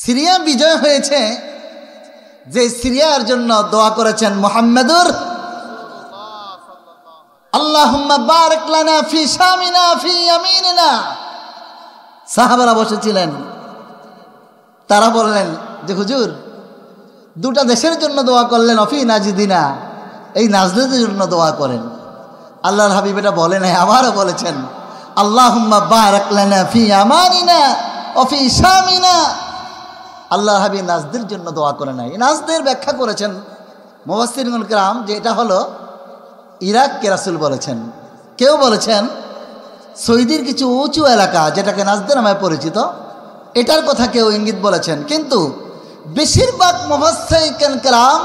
Syria বিজয় হয়েছে, যে সিরিয়ার জন্য দোয়া করেছেন মুহাম্মাদুর আল্লাহুম্মা বারিক লানা ফি শামিনা ফি ইয়ামিনিনা। সাহাবারা বসেছিলেন, তারা বললেন যে হুজুর, দুটা দেশের জন্য দোয়া করলেন, অফি নাজিদিনা, এই নাজদের জন্য দোয়া করেন। আল্লাহর হাবিব এটা বলে নাই, আবারও বলেছেন আল্লাহুম্মা বারিক লানা ফি ইয়ামানিনা ওয়া ফি শামিনা। আল্লাহর হাবিব নাজদের জন্য দোয়া করে নাই। নাজদের ব্যাখ্যা করেছেন মুফাসসিরুল কিরাম যে এটা হলো ইরাককে রাসূল বলেছেন। কেউ বলেছেন সৌদির কিছু উঁচু এলাকা যেটাকে নাজদ নামে পরিচিত, এটার কথা কেউ ইঙ্গিত বলেছেন। কিন্তু বেশিরভাগ মুফাসসিরুল কিরাম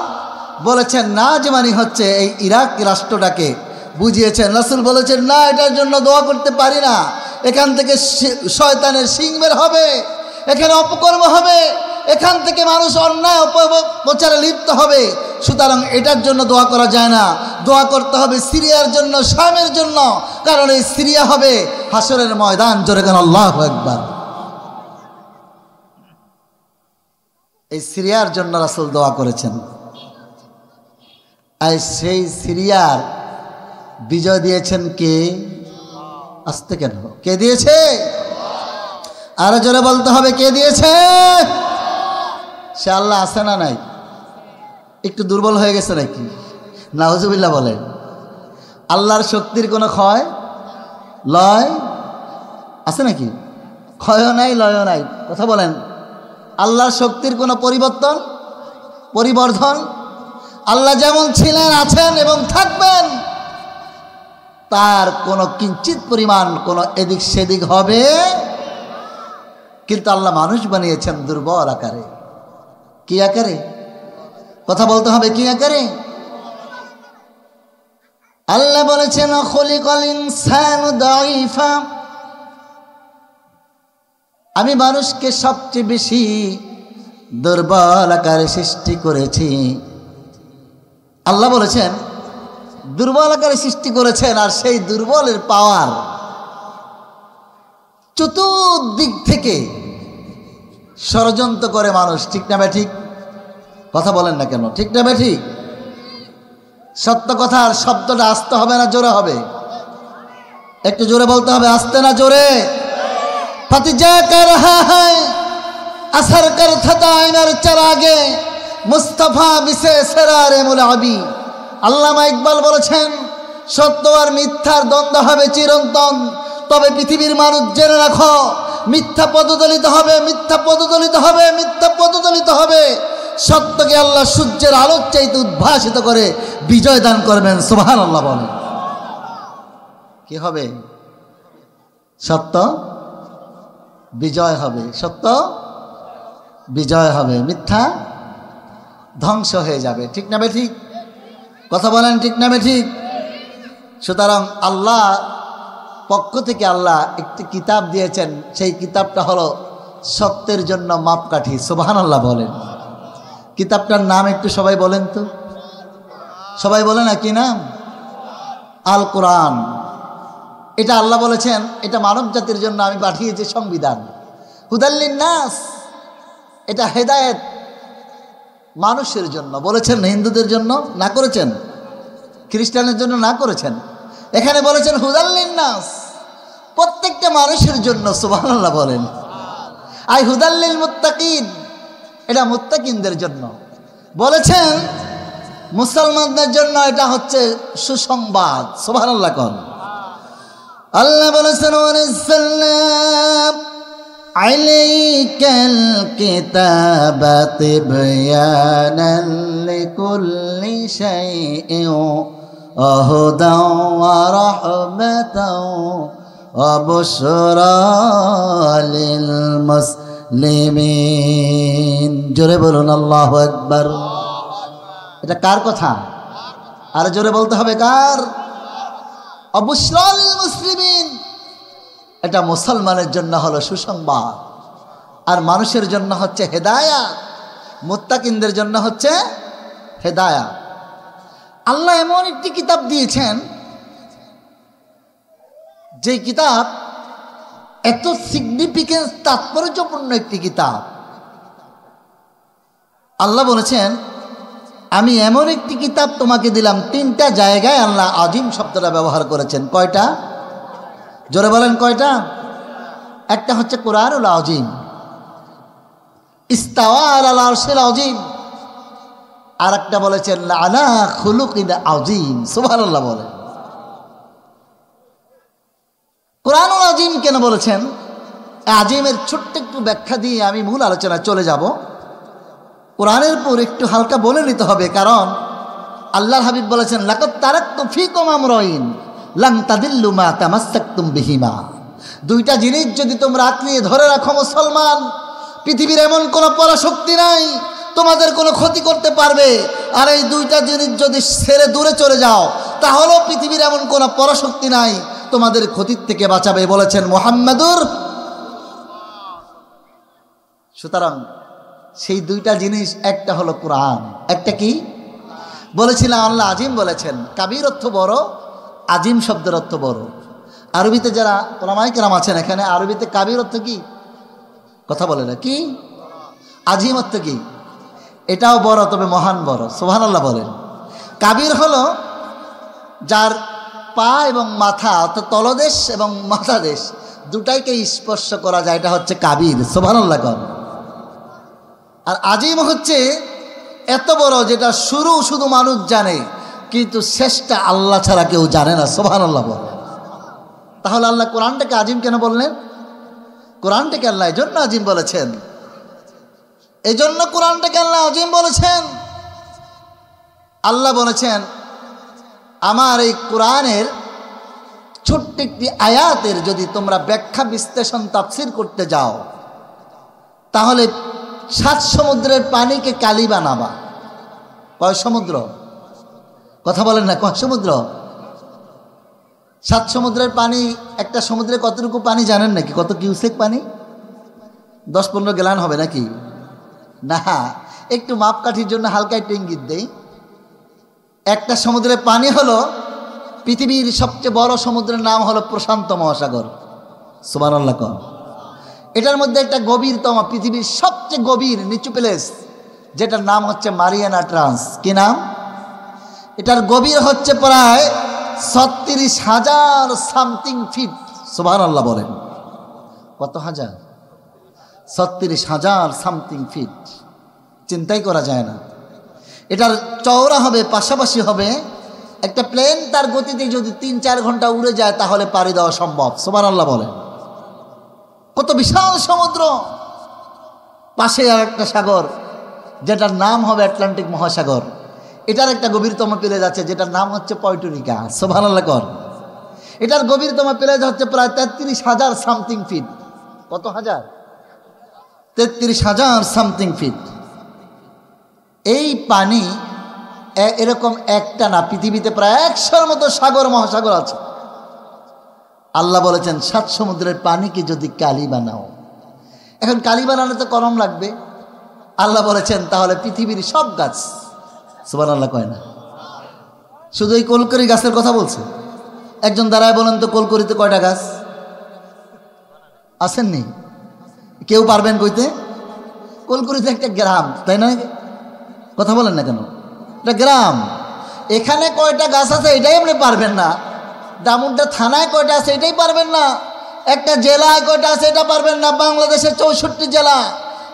বলেছেন নাজ মানে হচ্ছে এই ইরাক রাষ্ট্রটাকে বুঝিয়েছেন। রাসূল বলেছেন না, এটার জন্য দোয়া করতে পারি না, এখান থেকে শয়তানের শিং বের হবে, এখানে অপকর্ম হবে, এখান থেকে মানুষ অন্যায় অপপ্রচারে লিপ্ত হবে, সুতরাং এটার জন্য দোয়া করা যায় না। দোয়া করতে হবে সিরিয়ার জন্য, শামের জন্য, কারণ এই সিরিয়া হবে হাসরের ময়দান। জোরে গান আল্লাহু আকবার। এই সিরিয়ার জন্য রাসূল দোয়া করেছেন। আর সেই সিরিয়ার বিজয় দিয়েছেন কে? আসতে কেন, কে দিয়েছে? আরো জোরে বলতে হবে, কে দিয়েছে? সে আল্লাহ আছে না নাই? একটু দুর্বল হয়ে গেছে নাকি? নাউজুবিল্লাহ বলেন। আল্লাহর শক্তির কোনো ক্ষয় লয় আছে নাকি? ক্ষয়ও নাই, লয়ও নাই। কথা বলেন। আল্লাহর শক্তির কোনো পরিবর্তন পরিবর্ধন, আল্লাহ যেমন ছিলেন, আছেন এবং থাকবেন, তার কোনো কিঞ্চিত পরিমাণ কোনো এদিক সেদিক হবে। কিন্তু আল্লাহ মানুষ বানিয়েছেন দুর্বল আকারে। কি আকারে? কথা বলতে হবে, কি আকারে? আল্লাহ বলেছেন খুলিকাল ইনসানু দাঈফা, আমি মানুষকে সবচেয়ে বেশি দুর্বল আকারে সৃষ্টি করেছি। আল্লাহ বলেছেন দুর্বল আকারে সৃষ্টি করেছেন, আর সেই দুর্বলের পাওয়ার চতুর্দিক থেকে ষড়যন্ত্র করে মানুষ। ঠিক না ঠিক? কথা বলেন না কেন? ঠিক না ঠিক? সত্য কথার শব্দটা আসতে হবে না জোরে হবে? একটু জোরে বলতে হবে, আসতে না জোরে? ফাতিজা কর রহা হ্যায় আসর করতা থা আয়নার চারাগে মুস্তাফা বিসে সেরারে মুলাবি। আল্লামা ইকবাল বলেছেন সত্য আর মিথ্যার দ্বন্দ্ব হবে চিরন্তন, তবে পৃথিবীর মানুষ জেনে রাখো মিথ্যা পদদলিত হবে, মিথ্যা পদদলিত হবে, মিথ্যা পদদলিত হবে। সত্যকে আল্লাহ সূর্যের আলোর চাইতে উদ্ভাসিত করে বিজয় দান করবেন। সুবহানাল্লাহ বলেন। কি হবে? সত্য বিজয় হবে, সত্য বিজয় হবে, মিথ্যা ধ্বংস হয়ে যাবে। ঠিক না ঠিক? কথা বলেন, ঠিক না ঠিক? সুতরাং আল্লাহ পক্ষ থেকে আল্লাহ একটি কিতাব দিয়েছেন, সেই কিতাবটা হলো সত্যের জন্য মাপকাঠি। সুবহানাল্লাহ বলেন। কিতাবটার নাম একটু সবাই বলেন তো, সবাই বলেন না, কি নাম? আল কোরআন। এটা আল্লাহ বলেছেন এটা মানব জাতির জন্য আমি পাঠিয়েছি সংবিধান। হুদাল্লিন নাস, এটা হেদায়েত মানুষের জন্য। বলেছেন হিন্দুদের জন্য না করেছেন, খ্রিস্টানের জন্য না করেছেন, এখানে বলেছেন হুদাল্লিন নাস, প্রত্যেকটা মানুষের জন্য। সুবহানাল্লাহ বলেন। আই হুদাল্লিল মুত্তাকিন, এটা মুত্তাকিনদের জন্য। বলেছেন মুসলমানদের জন্য এটা হচ্ছে সুসংবাদ। সুবহানাল্লাহ কোন আল্লাহ বলেছেন ওয়ানাজ্জালনা আলাইকাল কিতাবা তিবয়ানান লিকুল্লি শাইইন ওয়া হুদাও ওয়া রাহমাতাও ওয়া বুশরা লিল মুসলিমিন। জোরে বলুন আল্লাহু আকবার। এটা কার কথা? আর জোরে বলতে হবে, কার? বুশরা লিল মুসলিমিন। এটা মুসলমানের জন্য হলো সুসংবাদ, আর মানুষের জন্য হচ্ছে হেদায়াত, মুত্তাকিনদের জন্য হচ্ছে হেদায়াত। আল্লাহ এমন একটি কিতাব দিয়েছেন যে কিতাব এত সিগনিফিকেন্স, তাৎপর্যপূর্ণ একটি কিতাব। আল্লাহ বলেছেন আমি এমন একটি কিতাব তোমাকে দিলাম। তিনটা জায়গায় আল্লাহ আজিম শব্দটা ব্যবহার করেছেন। কয়টা? জোরে বলেন কয়টা? একটা হচ্ছে কোরআনুল আজিম, ইস্তাওয়া আলাল আরশিল আজিম। আর একটা বলেছেন আলা খুলুকিন আজিম। সুবহানাল্লাহ বলেন। কোরআনুল আজিম কেন বলেছেন? আজিমের ছোট্ট একটু ব্যাখ্যা দিয়ে আমি মূল আলোচনায় চলে যাব। কোরআনের পর একটু হালকা বলে নিতে হবে, কারণ আল্লাহর হাবিব বলেছেন লাকাদ তারাকতু ফীকুম আমরাইন লান তাদিল্লু মা তামাসসাকতুম বিহিমা। দুইটা জিনিস যদি তোমরা আঁকড়িয়ে ধরে রাখো মুসলমান, পৃথিবীর এমন কোনো পরাশক্তি নাই তোমাদের কোনো ক্ষতি করতে পারবে। আর এই দুইটা জিনিস যদি ছেড়ে দূরে চলে যাও, তাহলেও পৃথিবীর এমন কোনো পরাশক্তি নাই তোমাদের ক্ষতির থেকে বাঁচাবে, বলেছেন মুহাম্মাদুর। সুতরাং সেই দুইটা জিনিস, একটা হলো কোরআন, একটা কি বলেছিলাম আল্লাহ আজিম বলেছেন। কাবির অর্থ বড়, আজিম শব্দের অর্থ বড়। আরবিতে যারা ওলামায়ে কেরাম আছেন এখানে, আরবিতে কাবির অর্থ কি? কথা বলে না কি? আজিম অর্থ কি? এটাও বড়, তবে মহান বড়। সুবহানাল্লাহ বলেন। কাবির হলো যার পা এবং মাথা, অর্থাৎ তলদেশ এবং মাথাদেশ দুটাইকে স্পর্শ করা যায়, এটা হচ্ছে কাবির। সুবহানাল্লাহ কর। আর আজিম হচ্ছে এত বড় যেটা শুধু মানুষ জানে, কিন্তু শেষটা আল্লাহ ছাড়া কেউ জানে না। সুবহানাল্লাহ বলে। তাহলে আল্লাহ কোরআনটাকে আজিম কেন বললেন? কোরআনটাকে আল্লাহ এই জন্য আজিম বলেছেন, এই জন্য কোরআনটাকে আল্লাহ আজিম বলেছেন। আল্লাহ বলেছেন আমার এই কোরআনের ছোট্ট একটি আয়াতের যদি তোমরা ব্যাখ্যা বিশ্লেষণ তাফসীর করতে যাও, তাহলে 7 সমুদ্রের পানিকে কালি বানাবা। কয় সমুদ্র? কথা বলেন না, কয় সমুদ্র? 7 সমুদ্রের পানি। একটা সমুদ্রে কতটুকু পানি জানেন নাকি? কত কিউসেক পানি? 10-15 গ্যালন হবে নাকি? না, একটু মাপকাঠির জন্য হালকা একটু ইঙ্গিত দেই। একটা সমুদ্রের পানি হলো, পৃথিবীর সবচেয়ে বড় সমুদ্রের নাম হলো প্রশান্ত মহাসাগর। সুবহানাল্লাহ কর। এটার মধ্যে একটা গভীরতম, পৃথিবীর সবচেয়ে গভীর নিচু প্লেস, যেটার নাম হচ্ছে মারিয়ানা ট্রান্স। কি নাম? এটার গভীর হচ্ছে প্রায় 36,000 সামথিং ফিট। সুবহানাল্লাহ বলেন। কত হাজার? 36,000 সামথিং ফিট। চিন্তাই করা যায় না। এটার চওড়া হবে, পাশাপাশি হবে। একটা প্লেন তার গতিতে যদি 3-4 ঘন্টা উড়ে যায়, তাহলে পাড়ি দেওয়া সম্ভব। সুবহানাল্লাহ বলেন। কত বিশাল সমুদ্র। পাশে আর একটা সাগর, যেটার নাম হবে আটলান্টিক মহাসাগর। এটার একটা গভীরতম প্লেস আছে, যেটার নাম হচ্ছে পয়টুরিকা। সুবহানাল্লাহ কর। এটার গভীরতম প্লেস হচ্ছে প্রায় 33,000 সামথিং ফিট। কত হাজার? 33,000 সামথিং ফিট। এই পানি এরকম একটা না, পৃথিবীতে প্রায় 100-র মতো সাগর মহাসাগর আছে। আল্লাহ বলেছেন 7 সমুদ্রের পানিকে যদি কালি বানাও। এখন কালি বানানো তো কলম লাগবে। আল্লাহ বলেছেন তাহলে পৃথিবীর সব গাছ, সুবহানাল্লাহ কয় না, শুধু এই কলকরি গাছের কথা বলছে। একজন দাঁড়ায় বলেন তো, কলকরিতে কয়টা গাছ? আসেননি? কেউ পারবেন কইতে? কলকরিতে একটা গ্রাম, তাই না? কথা বলেন না কেন? এটা গ্রাম। এখানে কয়টা গাছ আছে এটাই আপনি পারবেন না। দামুড্ডা থানায় কয়টা আছে এটাই পারবেন না। একটা জেলায় কয়টা আছে এটা পারবেন না। বাংলাদেশের 64 জেলা।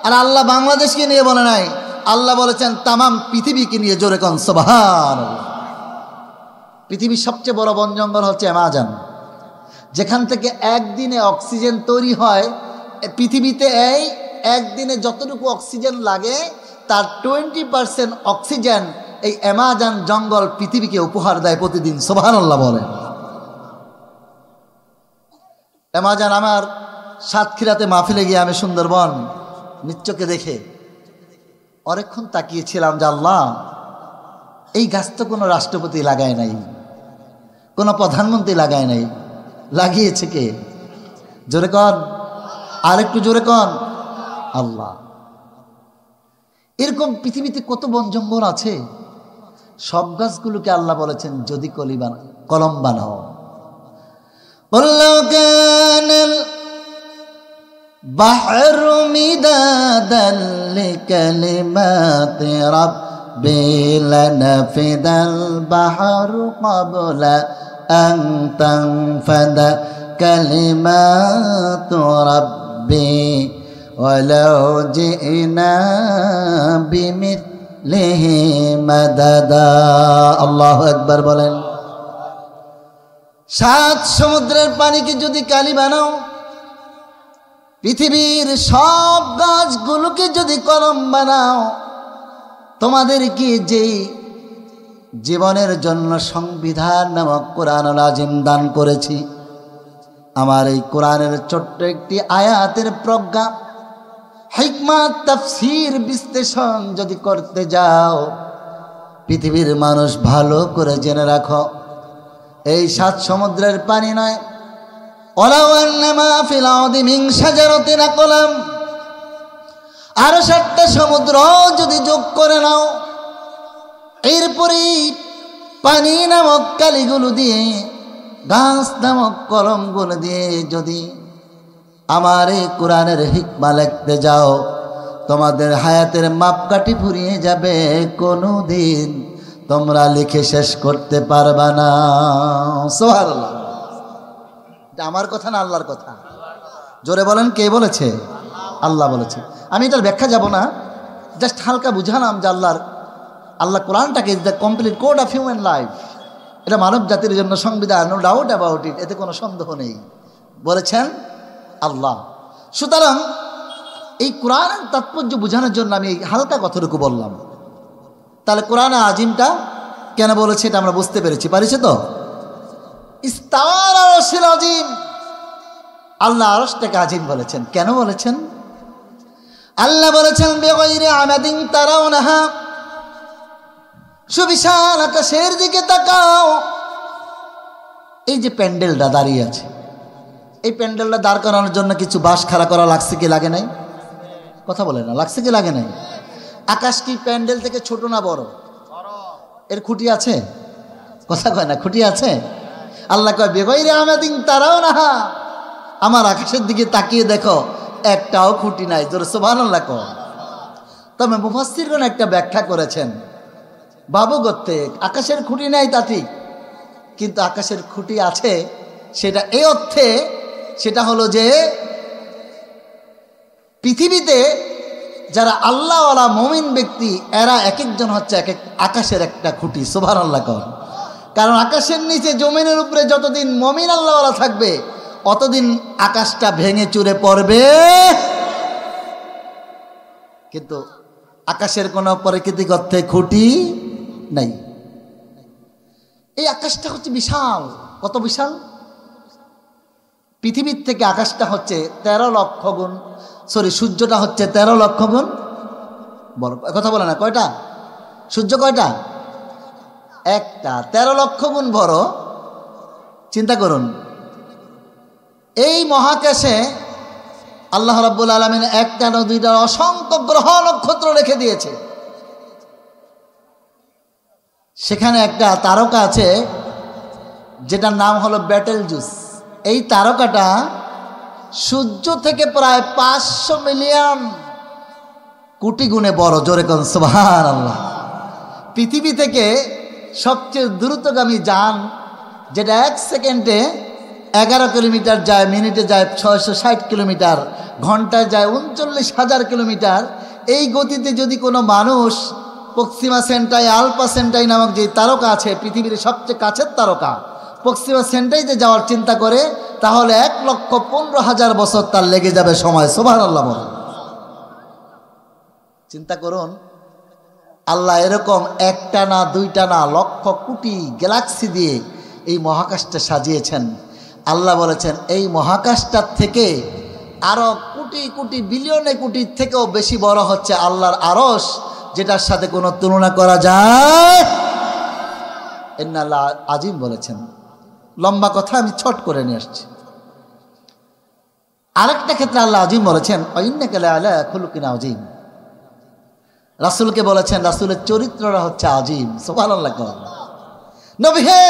আর আল্লাহ বাংলাদেশকে নিয়ে বলে নাই, আল্লাহ বলেছেন তামাম পৃথিবীকে নিয়ে। জোরে কোন সুবহানাল্লাহ। পৃথিবীর সবচেয়ে বড় বন জঙ্গল হচ্ছে অ্যামাজন, যেখান থেকে একদিনে অক্সিজেন তৈরি হয়। পৃথিবীতে এই একদিনে যতটুকু অক্সিজেন লাগে তার 20% অক্সিজেন এই অ্যামাজন জঙ্গল পৃথিবীকে উপহার দেয় প্রতিদিন। সুবহানাল্লাহ বলেন। অ্যামাজন, আমার সাতক্ষীরাতে মাহফিলে গিয়ে আমি সুন্দরবন নিচ্চকে দেখে অনেকক্ষণ তাকিয়েছিলাম যে আল্লাহ, এই গাছ তো কোনো রাষ্ট্রপতি লাগায় নাই, কোনো প্রধানমন্ত্রী লাগায় নাই, লাগিয়েছে কে? জোরে কন, আর একটু জোরে কন। আল্লাহ। এরকম পৃথিবীতে কত বন জঙ্গল আছে। সব গাছগুলোকে আল্লাহ বলেছেন যদি কলম বানাও। বাহরু মিদাদাল লিকালিমাতি রাব্বি লানাফিদাল বাহরু ক্বাবলা আন তানফাদা কালিমাতু রাব্বি ওয়ালাউ জিনা বিমিথলিহি মাদাদা। আল্লাহু আকবার বলেন। 7 সমুদ্রের পানিকে যদি কালি বানাও, পৃথিবীর সব গাছগুলোকে যদি কলম বানাও, তোমাদেরকে যেই জীবনের জন্য সংবিধান নামক কোরআনুল আযীম দান করেছি, আমার এই কোরআনের ছোট্ট একটি আয়াতের প্রজ্ঞা, হিকমত, তাফসীর, বিশ্লেষণ যদি করতে যাও, পৃথিবীর মানুষ ভালো করে জেনে রাখো, এই 7 সমুদ্রের পানি নয়, ওয়ালাউ আন্নামা ফিল আরদি মিন শাজারাতিন আকলাম, আরো 7টা সমুদ্র যদি যোগ করে নাও, এরপরে পানি নামক কালিগুলো দিয়ে, গাছ নামক কলমগুলো দিয়ে যদি আমার এই কোরআনের হিকমা লিখতে যাও, তোমাদের হায়াতের মাপকাঠি ফুরিয়ে যাবে, কোনো দিন তোমরা লিখে শেষ করতে পারবা না। সুবহানাল্লাহ। এটা আমার কথা না আল্লাহর কথা? জোরে বলেন, কে বলেছে? আল্লাহ বলেছে। আমি এটার ব্যাখ্যা যাব না, জাস্ট হালকা বুঝালাম যে আল্লাহ কোরআনটাকে is the complete code of human life. এটা মানব জাতির জন্য সংবিধান, নো ডাউট অ্যাবাউট ইট, এতে কোনো সন্দেহ নেই, বলেছেন আল্লাহ। সুতরাং এই কোরআনের তাৎপর্য বোঝানোর জন্য আমি এই হালকা কথাটুকু বললাম। তাহলে কোরআনে আজিমটা কেন বলেছে এটা আমরা বুঝতে পারিছে তো? ইস্তাওয়ার আরশিল আজিম, আল্লাহ আরশটাকে আজিম বলেছেন। কেন বলেছেন? আল্লাহ বলেছেন বিগাইরি আমাদিন তারাউনাহা, সুবিশাল আকাশের দিকে তাকাও। এই যে প্যান্ডেলটা দাঁড়িয়ে আছে, এই প্যান্ডেলটা দাঁড় করানোর জন্য কিছু বাঁশ খাড়া করা লাগছে কি লাগে নাই? কথা বলে না, লাগছে কি লাগে নাই? আকাশ কি প্যান্ডেল থেকে ছোট না বড়? এর খুঁটি আছে? কথা কয় না, খুঁটি আছে? আল্লাহ কয় বেগাইরে আমাদিন তারাউনাহা, আমার আকাশের দিকে তাকিয়ে দেখো, একটাও খুঁটি নাই। জোরে সুবহানাল্লাহ কও। তবে মুফাসসিরগণ একটা ব্যাখ্যা করেছেন, বাবু গর্তে আকাশের খুঁটি নাই তা ঠিক, কিন্তু আকাশের খুঁটি আছে, সেটা এই অর্থে, সেটা হলো যে পৃথিবীতে যারা আল্লাহওয়ালা মুমিন ব্যক্তি, এরা এক একজন হচ্ছে এক এক আকাশের একটা খুঁটি। সুবহানাল্লাহ কও। কারণ আকাশের নিচে জমিনের উপরে যতদিন মুমিন আল্লাহওয়ালা থাকবে, অতদিন আকাশটা ভেঙে চুরে পড়বে, কিন্তু আকাশের কোনো প্রাকৃতিক অর্থে খুঁটি নাই। এই আকাশটা হচ্ছে বিশাল। কত বিশাল? পৃথিবীর থেকে আকাশটা হচ্ছে 13 লক্ষ গুণ, সূর্যটা হচ্ছে 13 লক্ষ গুণ বড়। কথা বলে না, কয়টা সূর্য? কয়টা? একটা। 13 লক্ষ গুণ বড়। চিন্তা করুন, এই মহাকাশে আল্লাহ রাব্বুল আলামিন একটা না দুইটা অসংখ্য গ্রহ নক্ষত্র রেখে দিয়েছে। সেখানে একটা তারকা আছে যেটার নাম হলো বেটেলজুস। এই তারকাটা সূর্য থেকে প্রায় 500 মিলিয়ন কোটি গুণে বড়। জোরে কোন সুবহানাল্লাহ। পৃথিবী থেকে সবচেয়ে দ্রুতগামী যান, যেটা 1 সেকেন্ডে 11 কিলোমিটার যায়, মিনিটে যায় 660 কিলোমিটার, ঘন্টায় যায় 39,000 কিলোমিটার। এই গতিতে যদি কোনো মানুষ পশ্চিমা সেন্টাই, আলফা সেন্টাই নামক যে তারকা আছে, পৃথিবীর সবচেয়ে কাছের তারকা, পশ্চিমা সেন্টাইতে যাওয়ার চিন্তা করে, তাহলে 1,15,000 বছর তার লেগে যাবে সময়। সুবহানাল্লাহ বলেন। চিন্তা করুন, আল্লাহ এরকম একটা না দুইটা না লক্ষ কোটি গ্যালাক্সি দিয়ে এই মহাকাশটা সাজিয়েছেন। আল্লাহ বলেছেন এই মহাকাশটার থেকে আরো কোটি কোটি বিলিয়নে কোটির থেকেও বেশি বড় হচ্ছে আল্লাহর আরশ, যেটার সাথে কোনো তুলনা করা যায়। ইন্নাল্লাহ আজিম বলেছেন। লম্বা কথা আমি ছোট করে নিয়ে আসছি। আরেকটা ক্ষেত্রে আল্লাহ আজিম বলেছেন, ইন্নাকা লাআলা খুলুকিন আযীম। রাসূলকে বলেছেন রাসূলের চরিত্রটা হচ্ছে আজিম। সুবহানাল্লাহ। নবী হে,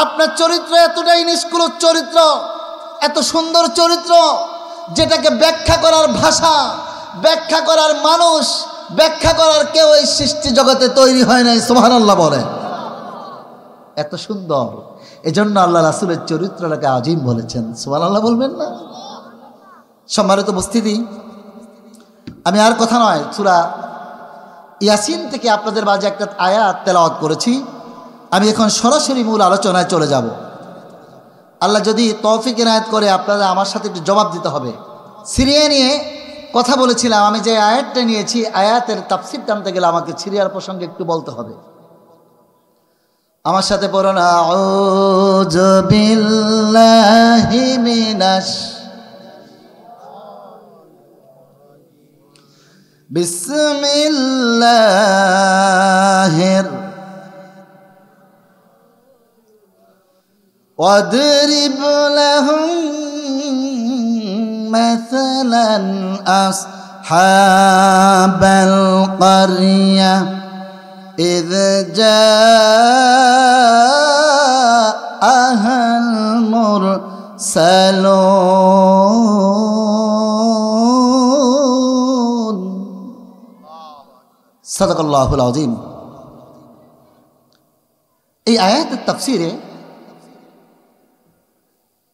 আপনার চরিত্র এতটাই নিষ্কুল চরিত্র, এত সুন্দর চরিত্র, যেটাকে ব্যাখ্যা করার ভাষা, ব্যাখ্যা করার মানুষ, ব্যাখ্যা করার কেউ এই সৃষ্টি জগতে তৈরি হয় নাই। সুবহানাল্লাহ বলে। এত সুন্দর, এজন্য আল্লাহ রাসূলের চরিত্রটাকে আজিম বলেছেন। সুবহানাল্লাহ বলবেন না? সম্মানিত উপস্থিতি, আমি আর কথা নয়, সূরা ইয়াসিন থেকে আপনাদের মাঝে একটা আয়াত তেলাওয়াত করেছি। আমি এখন সরাসরি মূল আলোচনায় চলে যাব। আল্লাহ যদি তৌফিক এনায়েত করে আপনারা আমার সাথে একটু জবাব দিতে হবে। সিরিয়া নিয়ে কথা বলেছিলাম, আমি যে আয়াতটা নিয়েছি আয়াতের তাফসীর জানতে গেলে আমাকে সিরিয়ার প্রসঙ্গে একটু বলতে হবে। আমার সাথে পড়ুন, আউযু বিল্লাহি মিনাশ বিসমিল্লাহির ওয়াদরিব লাহুম মাসালান আসহাবাল ক্বরিয়া إذ جاءها المرسلون সাদাকাল্লাহুল আযীম। এই আয়াতের তাফসীরে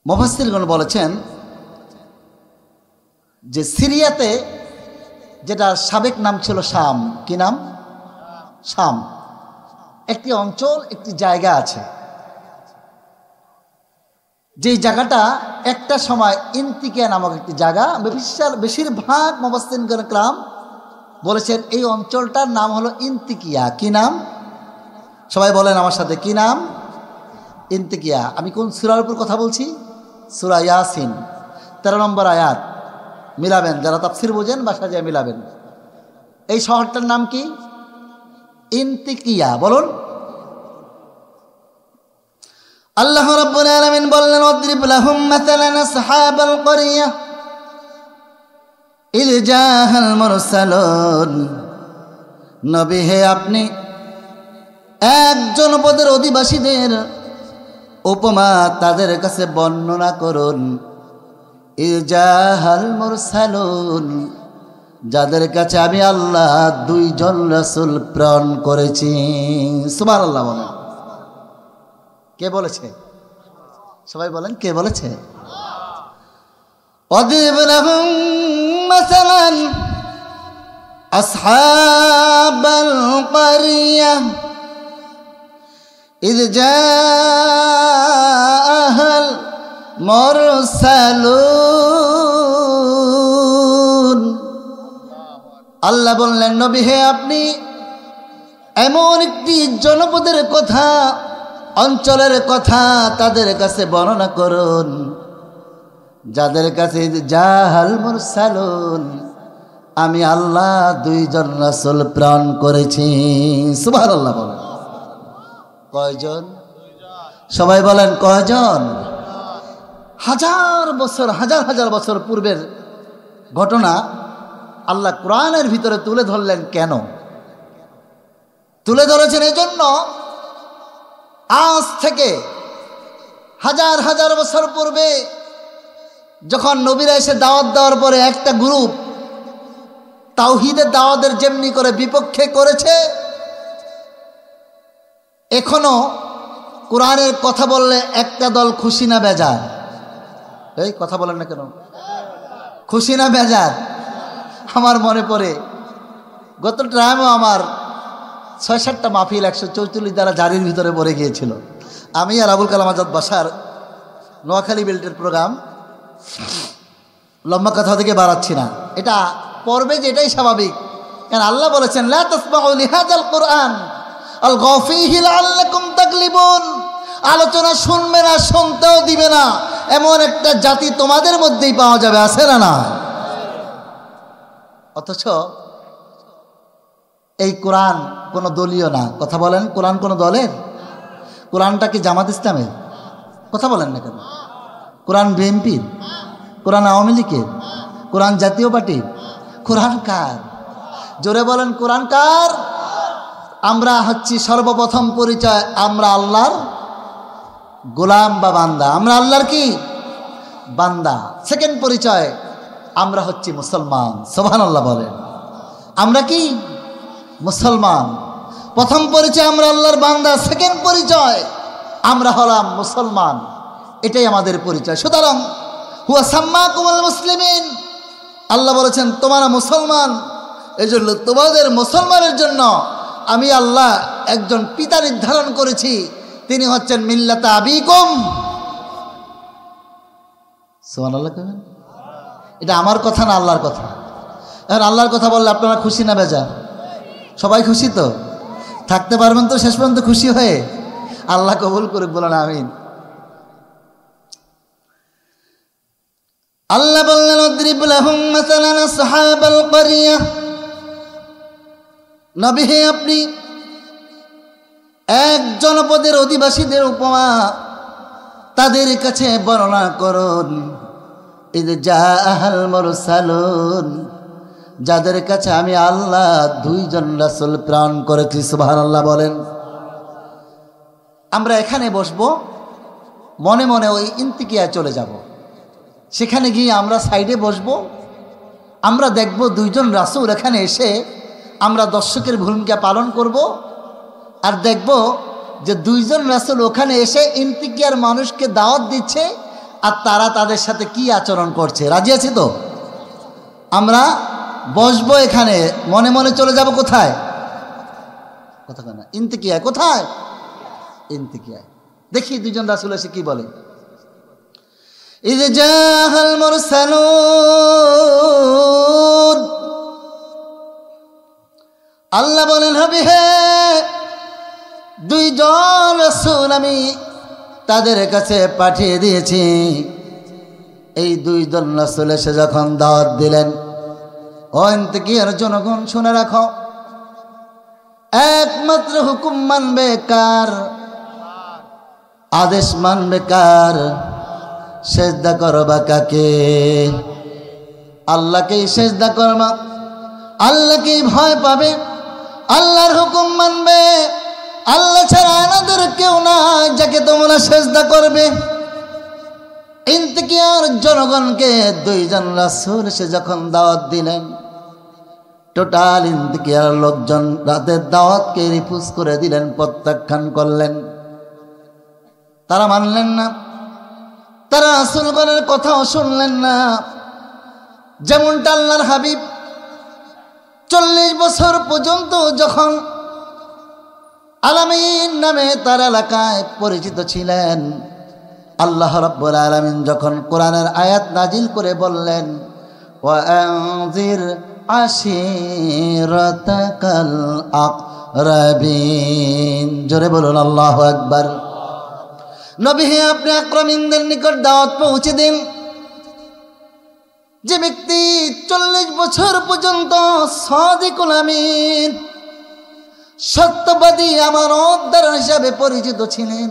মুফাসসিরগণ বলেছেন যে সিরিয়াতে, যেটা সাবেক নাম ছিল শাম, কি নাম? শাম, একটি অঞ্চল, একটি জায়গা আছে, যেই জায়গাটা একটা সময় ইন্তিকিয়া নামক একটি জায়গা। বেশিরভাগ মুফাসসিরগণ کرام বলেছেন এই অঞ্চলটার নাম হলো ইন্তিকিয়া। কি নাম? সবাই বলেন আমার সাথে, কি নাম? ইন্তিকিয়া। আমি কোন সূরার উপর কথা বলছি? সূরা ইয়াসিন 13 নম্বর আয়াত। মিলাবেন, যারা তাফসীর বোঝেন বাসা যায় মিলাবেন। এই শহরটার নাম কি? ইন্তিকিয়া। বলুন। আল্লাহ রাব্বুল আলামিন বললেন, ওয়াদরিব লাহুম মাসালান আসহাবাল ক্বরিয়া ইয জাআল মুরসালুন। নবী হে, আপনি এক জনপদের অধিবাসীদের উপমা তাদের কাছে বর্ণনা করুন। ইয জাআল মুরসালুন, যাদের কাছে আমি আল্লাহ 2 জন রাসূল প্রেরণ করেছি। সুবহানাল্লাহ বলেন। কে বলেছে? সবাই বলেন, কে বলেছে? ওয়াদরিব লাহুম মাসালান আসহাবাল ক্বরিয়া ইয জাআল মুরসালুন। আল্লাহ বললেন, নবী হে, আপনি এমন একটি জনপদের কথা, অঞ্চলের কথা তাদের কাছে বর্ণনা করুন, যাদের কাছে জাহাল মুরসালুন, আমি আল্লাহ 2 জন রাসূল প্রেরণ করেছি। সুবহানাল্লাহ বলেন। কয়জন? সবাই বলেন, কয়জন? হাজার হাজার বছর পূর্বের ঘটনা আল্লাহ কোরআনের ভিতরে তুলে ধরলেন। কেন তুলে ধরেছেন? এই জন্য আজ থেকে হাজার হাজার বছর পূর্বে যখন নবীরা এসে দাওয়াত দেওয়ার পরে একটা গ্রুপ তাওহীদের দাওয়াতের যেমনি করে বিপক্ষে করেছে, এখনো কোরআনের কথা বললে একটা দল খুশি না বেজার? এই কথা বলেন না কেন? খুশি না বেজার? আমার মনে পড়ে গত টাইমও আমার 6-7টা মাহফিল 144 দ্বারা জারির ভিতরে পড়ে গিয়েছিল। আমি আর আবুল কালাম আজাদ বাসার নোয়াখালী বেল্টের প্রোগ্রাম, লম্বা কথা থেকে বাড়াচ্ছি না, এটা পড়বে যে এটাই স্বাভাবিক। কারণ আল্লাহ বলেছেন, লা তাসমাউ লিহাযাল কুরআন আলগাউ ফীহি লাআল্লাকুম তাগলিবুন। আলোচনা শুনবে না, শুনতেও দিবে না, এমন একটা জাতি তোমাদের মধ্যেই পাওয়া যাবে, আছে না? না। অথচ এই কোরআন কোনো দলীয় না। কথা বলেন, কোরআন কোনো দলের? কোরআনটা কি জামাত ইসলামের? কথা বলেন না কেন? কোরআন বিএনপির? কোরআন আওয়ামী লীগের? কোরআন জাতীয় পার্টির? কোরআন কার? জোরে বলেন, কোরআন কার? আমরা হচ্ছি সর্বপ্রথম পরিচয়, আমরা আল্লাহর গোলাম বা বান্দা। আমরা আল্লাহর কি? বান্দা। সেকেন্ড পরিচয়, আমরা হচ্ছি মুসলমান। সুবহানাল্লাহ বলেন। আমরা কি মুসলমান? প্রথম পরিচয় আমরা আল্লাহর বান্দা, সেকেন্ড পরিচয় আমরা হলাম মুসলমান। এটাই আমাদের পরিচয়। সুতরাং হুয়া সাম্মাকুমুল মুসলিমিন, আল্লাহ বলেছেন তোমরা মুসলমান, এই জন্য তোমাদের মুসলমানের জন্য আমি আল্লাহ একজন পিতা নির্ধারণ করেছি, তিনি হচ্ছেন মিল্লাতা আবিকুম। সুবহানাল্লাহ কইবেন। এটা আমার কথা না আল্লাহর কথা। এখন আল্লাহর কথা বললে আপনারা খুশি না বেজা? সবাই খুশি তো? থাকতে পারবেন তো শেষ পর্যন্ত খুশি হয়ে? আল্লাহ কবুল করুক, বলেন আমিন। আল্লাহ বললেন উদরিব লাহুম মাসালান আসহাবাল ক্বরিয়া, নবী হে আপনি এক জনপদের অধিবাসীদের উপমা তাদের কাছে বর্ণনা করুন। ইয জাআল মুরসালুন, যাদের কাছে আমি আল্লাহ দুইজন রাসূল প্রেরণ করেছি। সুবহানাল্লাহ বলেন। আমরা এখানে বসবো, মনে মনে ওই ইন্তিকিয়া চলে যাব, সেখানে গিয়ে আমরা সাইডে বসবো, আমরা দেখব দুইজন রাসূল এখানে এসে আমরা দর্শকের ভূমিকা পালন করব, আর দেখব যে দুইজন রাসূল ওখানে এসে ইন্তিকিয়ার মানুষকে দাওয়াত দিচ্ছে আর তারা তাদের সাথে কি আচরণ করছে। রাজি আছি তো? আমরা বসবো এখানে, মনে মনে চলে যাব কোথায়? কথা না, ইন্তিকিয়ায়। কোথায়? ইন্তিকিয়ায়। দেখি দুইজন রাসূল এসে কি বলে। ইয জাআল মুরসালুন, আল্লাহ বলেন হবে হে দুইজন রাসূল আমি তাদের কাছে পাঠিয়ে দিয়েছি। এই দুইজন রাসূল এসে যখন দাওয়াত দিলেন, ও ইন্তিকিয়ার জনগণ শুনে রাখো, একমাত্র হুকুম মানবে কার? আদেশ মানবে কার? সেজদা করবা কাকে? আল্লাহকেই সেজদা করবা, আল্লাহকেই ভয় পাবে, আল্লাহর হুকুম মানবে। আল্লাহ ছাড়া আমাদের কেউ নাই যাকে তোমরা সেজদা করবে। ইন্তিকিয়ার জনগণকে দুইজন রাসূল এসে যখন দাওয়াত দিলেন, টোটাল ইন্তিকিয়ার লোকজন রাতের দাওয়াতকে রিফিউজ করে দিলেন, প্রত্যাখ্যান করলেন। তারা মানলেন না, তারা রাসূলগণের কথাও শুনলেন না। যেমনটা আল্লাহর হাবিব 40 বছর পর্যন্ত যখন আলামিন নামে তার এলাকায় পরিচিত ছিলেন, আল্লাহ রাব্বুল আলামিন যখন কোরআনের আয়াত নাজিল করে বললেন ওয়া আনজির আশিরাতাকাল আকরাবিন, জোরে বলুন আল্লাহু আকবার। নবী হে আপনি আকরামিনদের নিকট দাওয়াত পৌঁছে দিন। যে ব্যক্তি 40 বছর পর্যন্ত সাদিকুল আমিন, সত্যবাদী আমানতদার হিসাবে পরিচিত ছিলেন,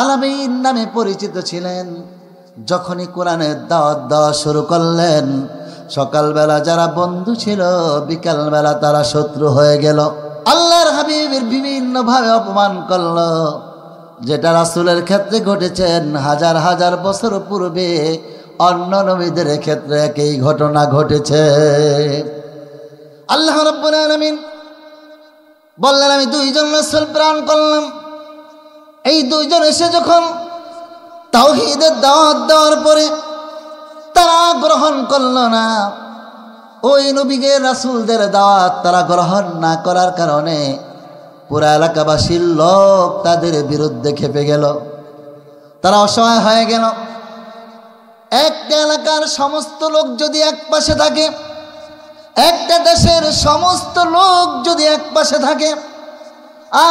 আলামিন নামে পরিচিত ছিলেন, যখনই কোরআনের দাওয়াত দেওয়া শুরু করলেন, সকালবেলা যারা বন্ধু ছিল বিকালবেলা তারা শত্রু হয়ে গেল। আল্লাহর হাবিবের বিভিন্নভাবে অপমান করল, যেটা রাসূলের ক্ষেত্রে ঘটেছেন হাজার হাজার বছর পূর্বে অন্য নবীদের ক্ষেত্রে একই ঘটনা ঘটেছে। আল্লাহ রাব্বুল আলামিন বললেন আমি দুইজন রাসূল প্রেরণ করলাম। এই দুইজন এসে যখন তাওহীদের দাওয়াত দেওয়ার পরে তারা গ্রহণ করল না, ওই নবীদের রাসূলদের দাওয়াত তারা গ্রহণ না করার কারণে পুরা এলাকাবাসীর লোক তাদের বিরুদ্ধে খেপে গেল, তারা অসহায় হয়ে গেল। একটা এলাকার সমস্ত লোক যদি এক পাশে থাকে, একটা দেশের সমস্ত লোক যদি এক পাশে থাকে,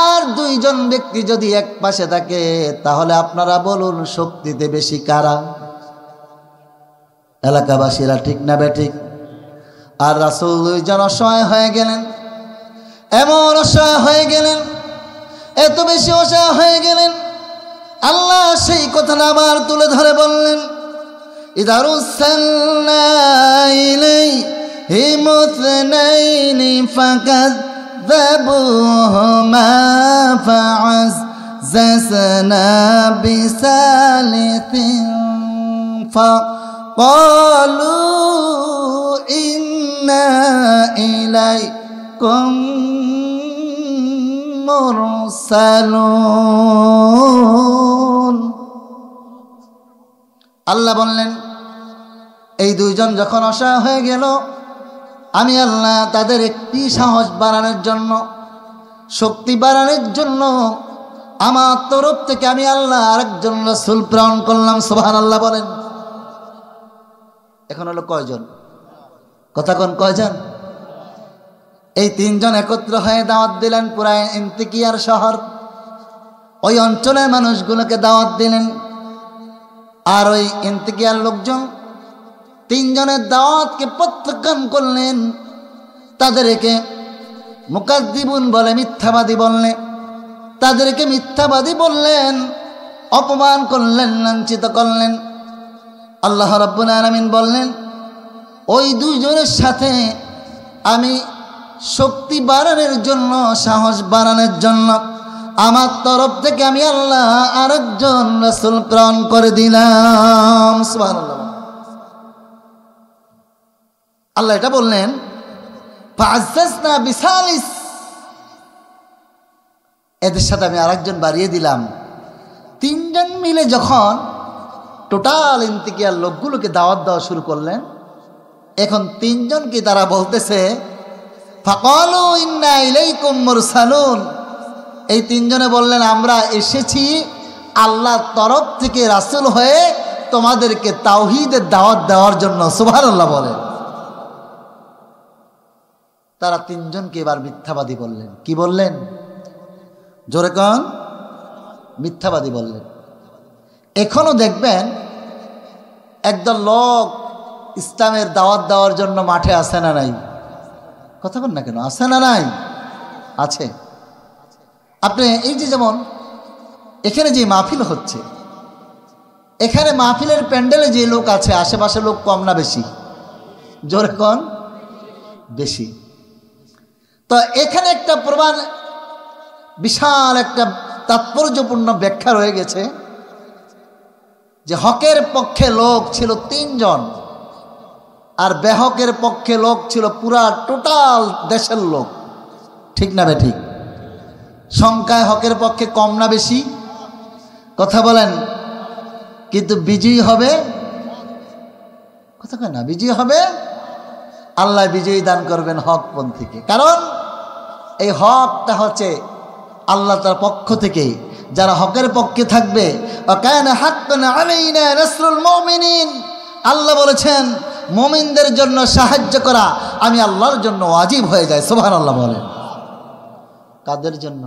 আর দুইজন ব্যক্তি যদি এক পাশে থাকে, তাহলে আপনারা বলুন শক্তিতে বেশি কারা? এলাকাবাসীরা, ঠিক না বেঠিক? আর রাসূল দুইজন অসহায় হয়ে গেলেন, এমন অসহায় হয়ে গেলেন, এত বেশি অসহায় হয়ে গেলেন, আল্লাহ সেই কথাটা আবার তুলে ধরে বললেন ইযা রুসিলনা ইলাইহিম ইসনাইনি ফাকাযযাবুহুমা ফাআযযাযনা বিসালিসিন ফাকালু ইন্না ইলাইকুম মুরসালুন। আল্লাহ বললেন এই দুইজন যখন অসহায় হয়ে গেল, আমি আল্লাহ তাদের একটি সাহস বাড়ানোর জন্য, শক্তি বাড়ানোর জন্য আমার তরফ থেকে আমি আল্লাহ আরেকজন রাসূল প্রেরণ করলাম। সুবহানাল্লাহ বলেন। এখন হলো কয়জন? কথা কোন কয়জন? এই তিনজন একত্র হয়ে দাওয়াত দিলেন পুরা ইন্তিকিয়ার শহর, ওই অঞ্চলের মানুষগুলোকে দাওয়াত দিলেন। আর ওই ইন্তিকিয়ার লোকজন তিনজনের দাওয়াতকে প্রত্যাখ্যান করলেন, তাদেরকে মুকাজ্জিবুন বলে, মিথ্যাবাদী বললেন, তাদেরকে মিথ্যাবাদী বললেন, অপমান করলেন, লাঞ্ছিত করলেন। আল্লাহ রাব্বুল আলামিন বললেন ওই দুইজনের সাথে আমি শক্তি বাড়ানোর জন্য, সাহস বাড়ানোর জন্য আমার তরফ থেকে আমি আল্লাহ আরেকজন রাসূল প্রেরণ করে দিলাম। সুবহানাল্লাহ। আল্লাহ এটা বললেন ফাআজ্জাজনা বিসালিস, এদের সাথে আমি আরেকজন বাড়িয়ে দিলাম। তিনজন মিলে যখন টোটাল ইন্তিকিয়ার লোকগুলোকে দাওয়াত দেওয়া শুরু করলেন, এখন তিনজনকে তারা বলতেছে ফাকালু ইন্না ইলাইকুম মুরসালুন। এই তিনজনে বললেন আমরা এসেছি আল্লাহর তরফ থেকে রাসূল হয়ে তোমাদেরকে তাওহীদের দাওয়াত দেওয়ার জন্য। সুবহানাল্লাহ বলেন। তারা তিনজনকে এবার মিথ্যাবাদী বললেন। কি বললেন? জোরে কোন? মিথ্যাবাদী বললেন। এখনো দেখবেন একদল লোক ইসলামের দাওয়াত দেওয়ার জন্য মাঠে আসে না নাই? কথা বল না কেন? আসে না নাই? আছে। আপনি এই যে যেমন এখানে যে মাহফিল হচ্ছে, এখানে মাহফিলের প্যান্ডেলে যে লোক আছে, আশেপাশে লোক কম না বেশি? জোরে কোন? বেশি। তো এখানে একটা প্রমাণ, বিশাল একটা তাৎপর্যপূর্ণ ব্যাখ্যা রয়ে গেছে যে হকের পক্ষে লোক ছিল তিনজন, আর বেহকের পক্ষে লোক ছিল পুরা টোটাল দেশের লোক। ঠিক না বেঠিক? সংখ্যায় হকের পক্ষে কম না বেশি? কথা বলেন। কিন্তু বিজয়ী হবে, কথা কয় না, বিজয়ী হবে আল্লাহ, বিজয়ী দান করবেন হকপন্থীকে। কারণ এই হকটা হচ্ছে আল্লাহ তার পক্ষ থেকে, যারা হকের পক্ষে থাকবে। ওয়াকানা হাক্কান আলাইনা নাসরুল মুমিনিন, আল্লাহ বলেছেন মুমিনদের জন্য সাহায্য করা আমি আল্লাহর জন্য ওয়াজিব হয়ে যায়। সুবহানাল্লাহ বলেন। কাদের জন্য?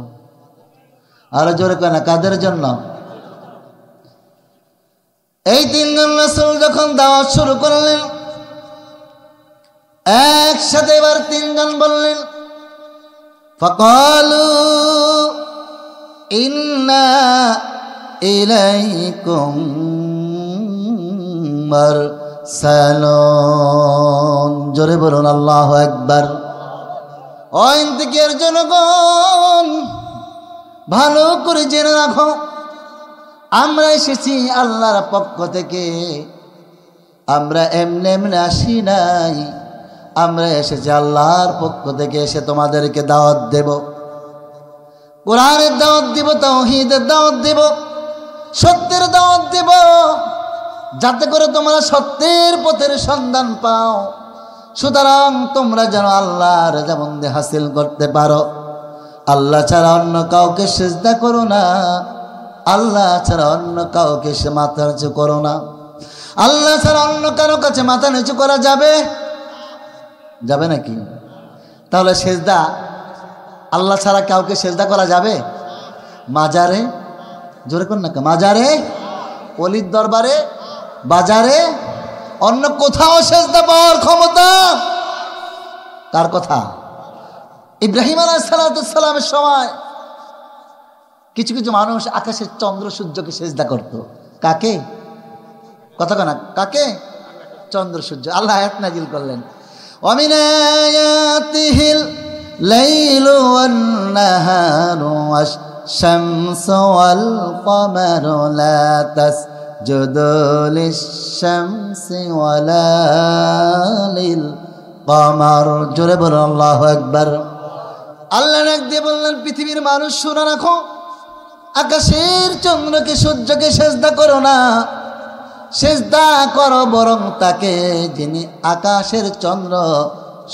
আরো জোরে কয় না, কাদের জন্য? এই তিনজন রাসূল যখন দাওয়াত শুরু করলেন, একসাথে এবার তিনজন বললেন ফাকালু ইন্না ইলাইকুম মুরসালুন। জোরে বলুন আল্লাহু আকবার। ও ইন্তিকিয়ার জনগণ, ভালো করে জেনে রাখো, আমরা এসেছি আল্লাহর পক্ষ থেকে। আমরা এমনি এমনি আসি নাই, আমরা এসেছি আল্লাহর পক্ষ থেকে। এসে তোমাদেরকে দাওয়াত দেব, কোরআনের দাওয়াত দিব, তাওহীদের দাওয়াত দেব, সত্যের দাওয়াত দেব, যাতে করে তোমরা সত্যের পথের সন্ধান পাও। সুতরাং তোমরা যেন আল্লাহর রেজামন্দি হাসিল করতে পারো। আল্লাহ ছাড়া অন্য কাউকে সিজদা করো না, আল্লাহ ছাড়া অন্য কাউকে সে মাথা নিচু করো না। আল্লাহ ছাড়া অন্য কারো কাছে মাথা নিচু করা যাবে? যাবে নাকি? তাহলে সেজদা আল্লাহ ছাড়া কাউকে সেজদা করা যাবে? মাজারে, জোরে কোন না, মাজারে, অলির দরবারে, বাজারে, অন্য কোথাও সেজদা পাওয়ার ক্ষমতা কার কথা? ইব্রাহিম আলাইহিস সালামের সময় কিছু কিছু মানুষ আকাশের চন্দ্র সূর্যকে সেজদা করত। কাকে? কথা কেনা, কাকে? চন্দ্র সূর্য। আল্লাহ আয়াত নাজিল করলেন ومن آياته الليل والنهار والشمس والقمر لا تسجدوا للشمس ولا কমার। জোরে বলুন আল্লাহু আকবার। আল্লাহ ডাক দিয়ে বললেন, পৃথিবীর মানুষ শুনে রাখো, আকাশের চন্দ্রকে সূর্যকে সেজদা করো না, সেজদা করো বরং তাকে যিনি আকাশের চন্দ্র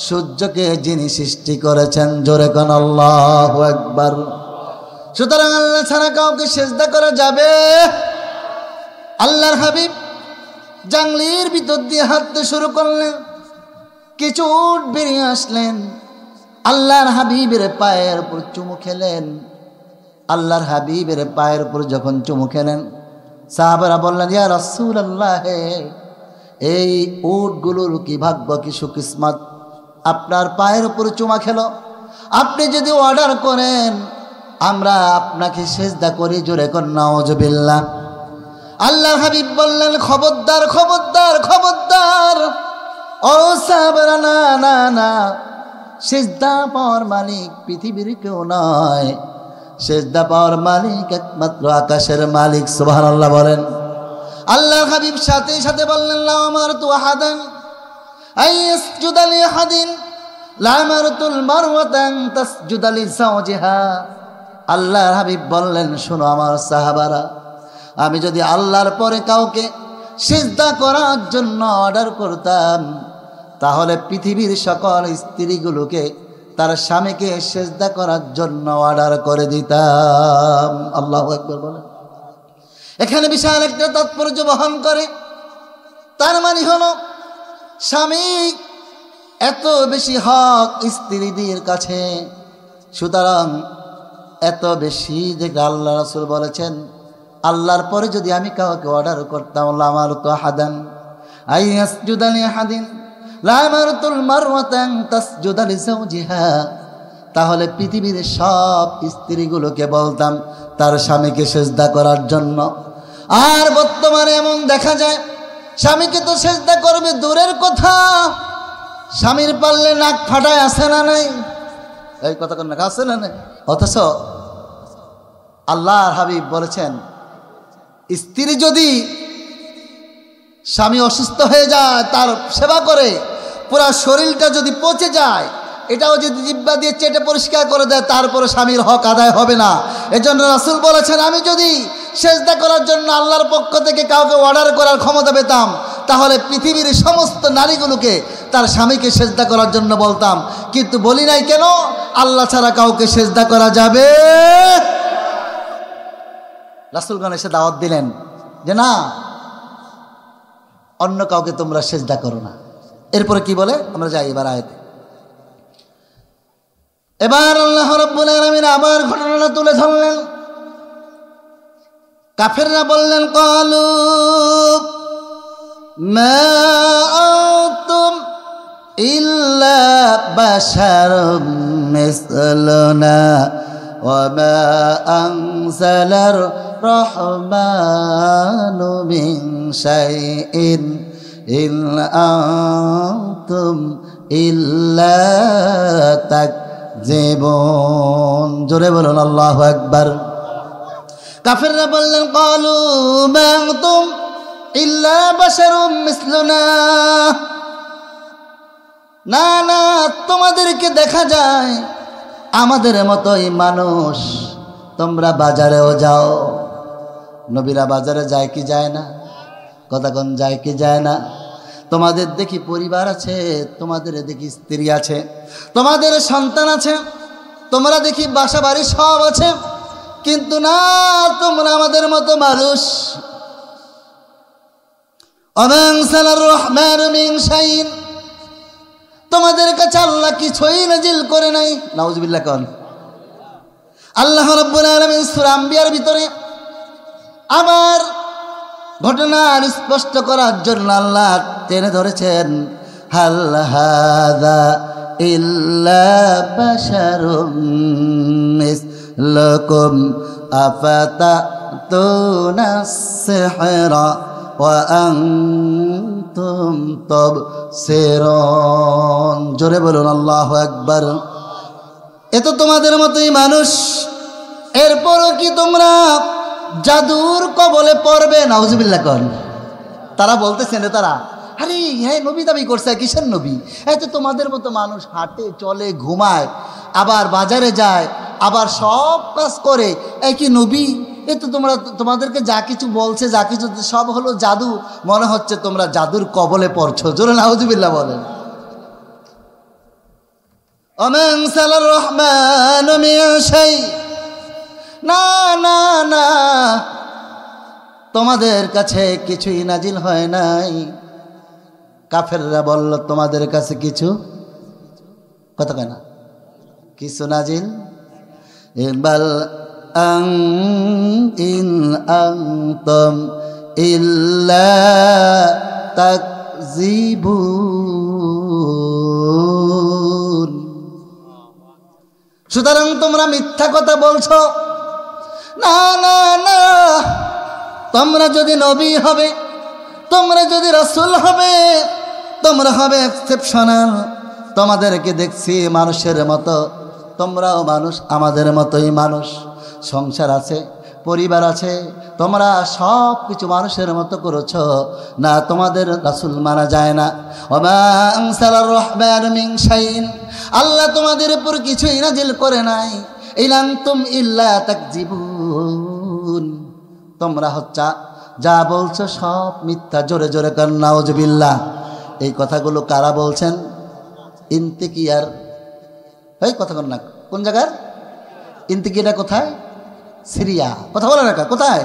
সূর্যকে যিনি সৃষ্টি করেছেন। জোরে কোন আল্লাহু আকবার। সুতরাং আল্লাহ ছাড়া কাউকে সেজদা করা যাবে? আল্লাহর হাবিব জাংলির ভিতর দিয়ে হাঁটতে শুরু করলেন, কিছু উট বেরিয়ে আসলেন, আল্লাহর হাবিবের পায়ের উপর চুমু খেলেন। আল্লাহর হাবিবের পায়ের উপর যখন চুমু খেলেন, সাহাবারা বললেন, ইয়া রাসূলুল্লাহ, এই উটগুলোর কি ভাগ্য, কি সুকিসমত, আপনার পায়ের উপর চুমা খেলো। আপনি যদি অর্ডার করেন আমরা আপনাকে সেজদা করি। জোরে কর নাউজুবিল্লাহ। আল্লাহর হাবিব বললেন, খবরদার খবরদার খবরদার, ও সাহাবারা, না না না, সেজদা পাওয়ার মালিক পৃথিবীর কেউ নয়, সেজদা পাওয়ার মালিক একমাত্র আকাশের মালিক। সুবহানাল্লাহ বলেন। আল্লাহর হাবিব সাথে সাথে বললেন, লা আমারতু আহাদান আইয়াসজুদা লিআহাদিন লা আমারতুল মারওয়াতান তাসজুদা লিজাওজিহা। আল্লাহর হাবিব বললেন, শোনো আমার সাহাবারা, আমি যদি আল্লাহর পরে কাউকে সিজদা করার জন্য অর্ডার করতাম, তাহলে পৃথিবীর সকল স্ত্রীগুলোকে তার স্বামীকে সিজদা করার জন্য অর্ডার করে দিতাম। আল্লাহু আকবার বলেন। এখানে বিশাল একটা তাৎপর্য বহন করে। তার মানে হলো, স্বামী এত বেশি হক স্ত্রীদের কাছে, সুতরাং এত বেশি যে আল্লাহ রাসূল বলেছেন, আল্লাহর পরে যদি আমি কাউকে অর্ডার করতাম, লা আমারতু আহাদান আইয়াসজুদা লিআহাদিন লা আমারতুল মারওয়াতান তাসজুদা লিজাওজিহা, তাহলে পৃথিবীর সব স্ত্রীগুলোকে বলতাম তার স্বামীকে সিজদা করার জন্য। আর বর্তমানে এমন দেখা যায়, স্বামীকে তো সিজদা করবে দূরের কথা, স্বামীর পারলে নাক ফাটায় আসে না নাই, এই কথা কোন নাক আসে না নাই। অথচ আল্লাহর হাবিব বলেছেন, স্ত্রী যদি স্বামী অসুস্থ হয়ে যায়, তার সেবা করে, পুরা শরীরটা যদি পচে যায়, এটাও যদি জিহ্বা দিয়ে চেটে পরিষ্কার করে দেয়, তারপরে স্বামীর হক আদায় হবে না। এজন্য রাসূল বলেছেন, আমি যদি সিজদা করার জন্য আল্লাহর পক্ষ থেকে কাউকে অর্ডার করার ক্ষমতা পেতাম, তাহলে পৃথিবীর সমস্ত নারীগুলোকে তার স্বামীকে সিজদা করার জন্য বলতাম। কিন্তু বলি নাই কেন? আল্লাহ ছাড়া কাউকে সিজদা করা যাবে? রাসূলগণ এসে দাওয়াত দিলেন যে না, অন্য কাউকে তোমরা সিজদা করো না। এরপরে কি বলে, আমরা যাই এবার আয়াতে। এবার আল্লাহ রাব্বুল আলামিন আবার ঘটনাটা তুলে ধরলেন। কাফেররা বললেন, ক্বালু মা আনতুম ইল্লা বাশারুম মিসলুনা ওয়া মা আনজালার রহমানু মিন শাইইন ইন আনতুম ইল্লা তাকযিবুন। জোরে বলুন আল্লাহু আকবার। কাফেররা বললেন, ক্বালু মা আনতুম ইল্লা বাশারুম মিসলুনা, না না, তোমাদেরকে দেখা যায় আমাদের মতোই মানুষ, তোমরা বাজারেও যাও। নবীরা বাজারে যায় কি যায় না? কথা কোন যায় কি যায় না? তোমাদের দেখি পরিবার আছে, তোমাদের দেখি স্ত্রী আছে, তোমাদের সন্তান আছে, তোমরা দেখি বাসা বাড়ি সব আছে, কিন্তু না, তোমরা আমাদের মতো মানুষ। অমানসালার রহমান মিন শাইইন, তোমাদের কাছে আল্লাহ কিছুই নাজিল করে নাই। নাউজুবিল্লাহ কোন। আল্লাহ রাব্বুল আলামিন সূরা আম্বিয়ার ভিতরে আবার ঘটনার স্পষ্ট করার জন্য আল্লাহ টেনে ধরেছেন, হাল হাযা ইল্লা বাশারুম মিসলুকুম আফাতাতুনাস সিহরা ওয়া আনতুম তাবসিরুন। জোরে বলুন আল্লাহু আকবার। এ তো তোমাদের মতোই মানুষ, এরপরও কি তোমরা জাদুর কবলে পড়বে? নাউজুবিল্লাহ কোন। তারা বলতেছেন, তারা আরে হ্যাঁ নবী দাবি করছে, কিসের নবী? এই তো তোমাদের মতো মানুষ হাঁটে চলে ঘুমায় আবার বাজারে যায় আবার সব কাজ করে, এই কি নবী? এই তো তোমাদেরকে যা কিছু বলছে যা কিছু সব হলো জাদু, মনে হচ্ছে তোমরা জাদুর কবলে পড়ছো। জোরে নাউজুবিল্লাহ বলেন। ওমান সালার রহমান মিয়া শাই, না না না, তোমাদের কাছে কিছুই নাজিল হয় নাই। কাফেররা বলল তোমাদের কাছে কিছু, কথা কয় না, কিছু নাজিল। বাল ইন আনতুম ইল্লা তাকযিবুন, সুতরাং তোমরা মিথ্যা কথা বলছো। না না না, তোমরা যদি নবী হবে, তোমরা যদি রাসূল হবে, তোমরা হবে এক্সেপশনাল। তোমাদেরকে দেখছি মানুষের মতো, তোমরাও মানুষ, আমাদের মতোই মানুষ, সংসার আছে, পরিবার আছে, তোমরা সব কিছু মানুষের মতো করেছো না, তোমাদের রাসূল মানা যায় না। ওমা আনসালার রহমান মিন শাইইন, আল্লাহ তোমাদের উপর কিছুই নাজিল করে নাই। ইলান্তুম ইল্লা তাকযিবুন, তোমরা হচ্ছে যা বলছো সব মিথ্যা। জোরে জোরে কান নাউজুবিল্লাহ। এই কথাগুলো কারা বলছেন? ইন্তিকিয়ার, এই কথা বল না, কোন জায়গার ইন্তিকিয়াটা কোথায়? সিরিয়া। কথা বলে না কোথায়?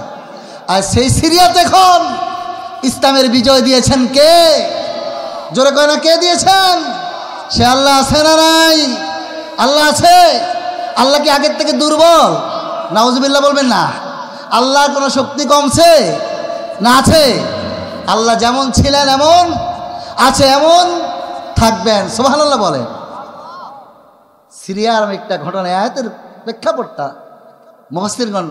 আর সেই সিরিয়াতে এখন ইসলামের বিজয় দিয়েছেন কে? জোরে কয় না, কে দিয়েছেন? সে আল্লাহ আছে না নাই? আল্লাহ আছে। আল্লাহ কি আগের থেকে দুর্বল? নাউজুবিল্লাহ বলবেন না। আল্লাহর কোনো শক্তি কমছে না? আছে। আল্লাহ যেমন ছিলেন এমন আছে, এমন থাকবেন। সুবহানাল্লাহ বলেন। সিরিয়ার একটা ঘটনা, আয়াতের প্রেক্ষাপটটা মুফাসসিরগণ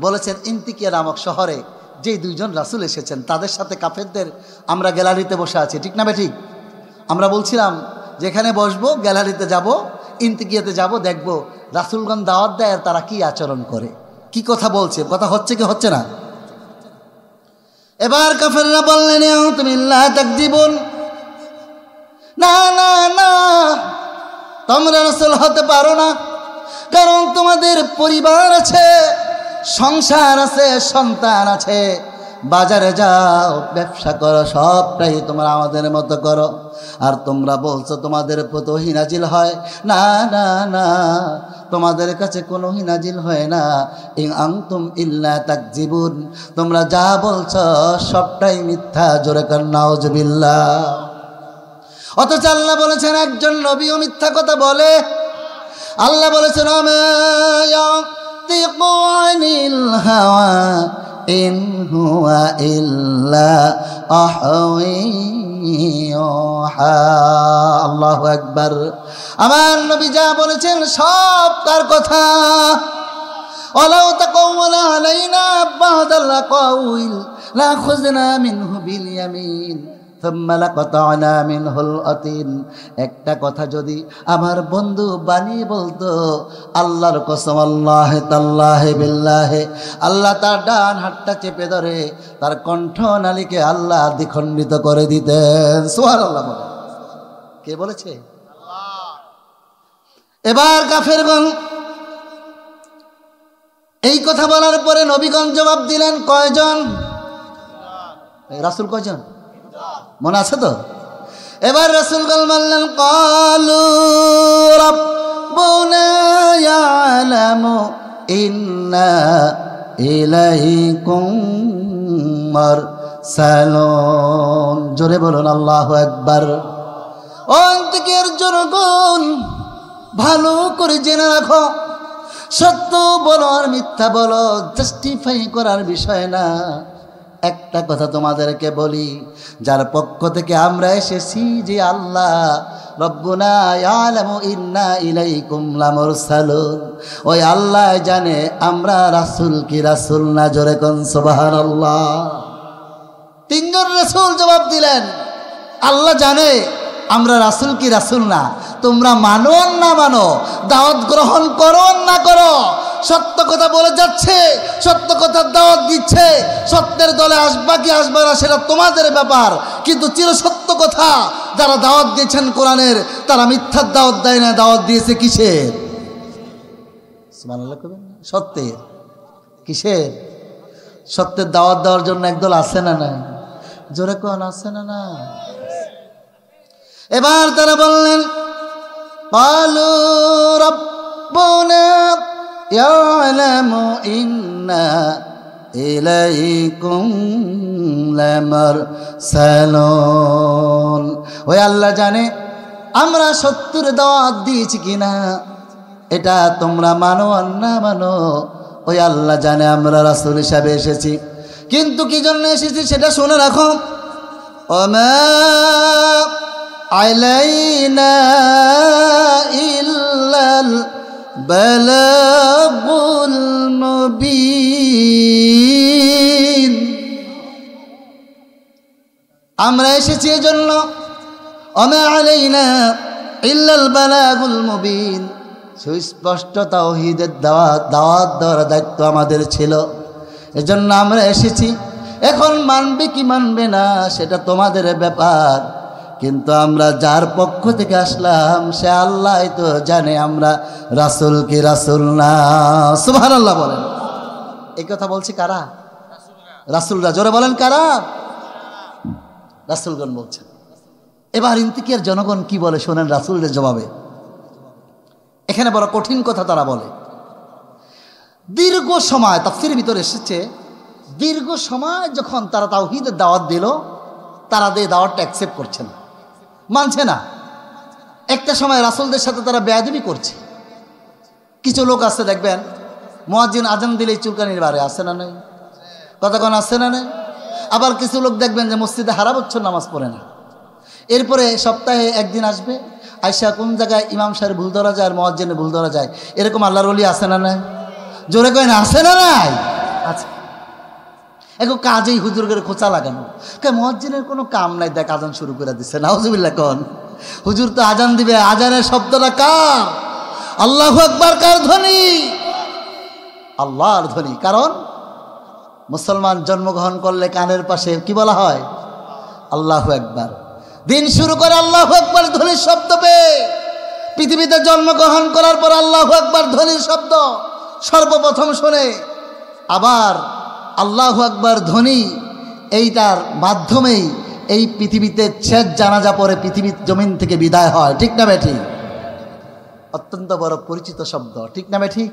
বলেছেন, ইন্তিকিয়া নামক শহরে যেই দুইজন রাসূল এসেছেন তাদের সাথে কাফেরদের, আমরা গ্যালারিতে বসে আছি, ঠিক না ঠিক? আমরা বলছিলাম যেখানে বসবো, গ্যালারিতে যাব, ইন্তিকিয়াতে যাব, দেখব রাসূলগণ দাওয়াত দেয় আর তারা কি আচরণ করে, কি কথা বলছে, কথা হচ্ছে কি হচ্ছে না। এবার কাফেররা বললেন তুমি লা তাকযিবুন, না না না, তোমরা রাসূল হতে পারো না, কারণ তোমাদের পরিবার আছে, সংসার আছে, সন্তান আছে, বাজারে যাও, ব্যবসা করো, সবটাই তোমরা আমাদের মতো করো, আর তোমরা বলছো তোমাদের প্রতি ওহী নাজিল হয়। না না না, তোমাদের কাছে কোনো ওহী নাজিল হয় না। ইন আনতুম ইল্লা তাকযিবুন, তোমরা যা বলছো সবটাই মিথ্যা। জোরে কান নাউজুবিল্লাহ। অথচ আল্লাহ বলেছেন একজন নবীও মিথ্যা কথা বলে। আল্লাহ বলেছেন আমা ইয়াতিকু আনিল হাওয়া ইন হুয়া ইল্লা ওয়াহয়ুহা। আল্লাহু আকবার। আমার নবী যা বলেছেন সব কার কথা? ওয়ালাউ তাকাওয়ালা আলাইনা বাদাল কাউল লাখুযনা মিনহু বিল ইয়ামিন সুম্মা লাকাতা'না মিনহুল আতিন। একটা কথা যদি আমার বন্ধু বানিয়ে বলতো, আল্লাহর কসম, আল্লাহ তাল্লাহি বিল্লাহি, আল্লাহ তার ডান হাতটা চেপে ধরে তার কণ্ঠনালীকে আল্লাহ দ্বিখণ্ডিত করে দিতেন। সুবহানাল্লাহ বলে। কে বলেছে? আল্লাহ। এবার কাফেরগণ এই কথা বলার পরে নবীগণ জবাব দিলেন কয়জন? রাসূল কয়জন মনে আছে তো? এবার রাসূলগণ বললেন ক্বালু রাব্বুনা ইয়ালামু ইন্না ইলাইকুম মুরসালুন। জোরে বলুন আল্লাহু আকবার। অন্তকের জনগণ ভালো করে জেনে রাখো, সত্য বলো আর মিথ্যা বলো জাস্টিফাই করার বিষয় না। একটা কথা তোমাদেরকে বলি, যার পক্ষ থেকে আমরা এসেছি, যে আল্লাহ রব্বুনা ইয়ালামু ইন্না ইলাইকুম লামুরসালুন, ওই আল্লাহ জানে আমরা রাসূল কি রাসূল না। জোরে কোন সুবহানাল্লাহ। তিনজন রাসূল জবাব দিলেন আল্লাহ জানে আমরা রাসূল কি রাসূল না। তোমরা মানো আর না মানো, দাওয়াত গ্রহণ করো আর না করো, সত্য কথা বলে যাচ্ছে, সত্য কথার দাওয়াত দিচ্ছে। সত্যের দলে আসবা কি আসবে না সেটা তোমাদের ব্যাপার, কিন্তু চিরসত্য কথা যারা দাওয়াত দিয়েছেন কোরআনের, তারা মিথ্যার দাওয়াত দেয় না, দাওয়াত দিয়েছে কিসের? সুবহানাল্লাহ কইবেন না? সত্যের। কিসের? সত্যের দাওয়াত দেওয়ার জন্য একদল আছে না নাই? জোরে কোন আছে না না? এবার তারা বললেন ক্বালু রাব্বুনা ইয়ালামু ইন্না ইলাইকুম লামারসালুন। ওই আল্লাহ জানে আমরা সত্যের দাওয়াত দিয়েছি কিনা, এটা তোমরা মানো আর না মানো ওই আল্লাহ জানে। আমরা রাসূল হিসাবে এসেছি, কিন্তু কি জন্য এসেছি সেটা শুনে রাখো। ওমা আলাইনা ইল্লাল বালাগুল মুবিন। আমরা এসেছি এজন্য, ওমা আলাইনা ইল্লাল বালাগুল মুবিন, সুস্পষ্ট তাওহীদের দাওয়াত দেওয়ার দায়িত্ব আমাদের ছিল, এজন্য আমরা এসেছি। এখন মানবে কি মানবে না সেটা তোমাদের ব্যাপার, কিন্তু আমরা যার পক্ষ থেকে আসলাম সে আল্লাহ তো জানে আমরা রাসূল কি রাসূল না। সুবহানাল্লাহ বলেন। এই কথা বলছি কারা? রাসূলরা। জোরে বলেন কারা? রাসূলগণ বলছেন। এবার ইন্তিকিয়ার জনগণ কি বলে শোনেন রাসূলের জবাবে। এখানে বড় কঠিন কথা তারা বলে। দীর্ঘ সময় তাফসীরের ভিতরে এসেছে, দীর্ঘ সময় যখন তারা তাওহীদের দাওয়াত দিল, তারা এই দাওয়াতটা অ্যাকসেপ্ট করছে না, মানছে না। একটা সময় রাসূলদের সাথে তারা বেয়াদবি করছে। কিছু লোক আছে দেখবেন মুয়াজ্জিন আজান দিলেই চুলকানির বারে, আছে না নাই? কতক্ষণ আছে না নাই? আবার কিছু লোক দেখবেন যে মসজিদে হারা বছর নামাজ পড়ে না। এরপরে সপ্তাহে একদিন আসবে, আয়সা কোন জায়গায় ইমাম সাহেব ভুল ধরা যায় আর মুয়াজ্জিনে ভুল ধরা যায়, এরকম আল্লাহর ওলি আছে না নাই? জোরে কয় না আছে না নাই? আচ্ছা, এখন কাজেই হুজুরের খোঁচা লাগানো, মুয়াজ্জিনের কোনো কাম নাই, দেখ আজান শুরু করে দিচ্ছে। নাউজুবিল্লাহ কোন হুজুর তো আজান দিবে, আজানের শব্দটা কার? আল্লাহু আকবার কার ধ্বনি? আল্লাহর ধ্বনি। কারণ মুসলমান জন্মগ্রহণ করলে কানের পাশে কি বলা হয়? আল্লাহু আকবার। দিন শুরু করে আল্লাহু আকবার ধ্বনির শব্দ পেয়ে, পৃথিবীতে জন্মগ্রহণ করার পর আল্লাহু আকবার ধ্বনির শব্দ সর্বপ্রথম শোনে। আবার আল্লাহু আকবার ধ্বনি এইটার মাধ্যমেই এই পৃথিবীতে শেষ জানাজা পরে পৃথিবীর জমিন থেকে বিদায় হয়। ঠিক না বেঠি? অত্যন্ত বড় পরিচিত শব্দ, ঠিক না বেঠি?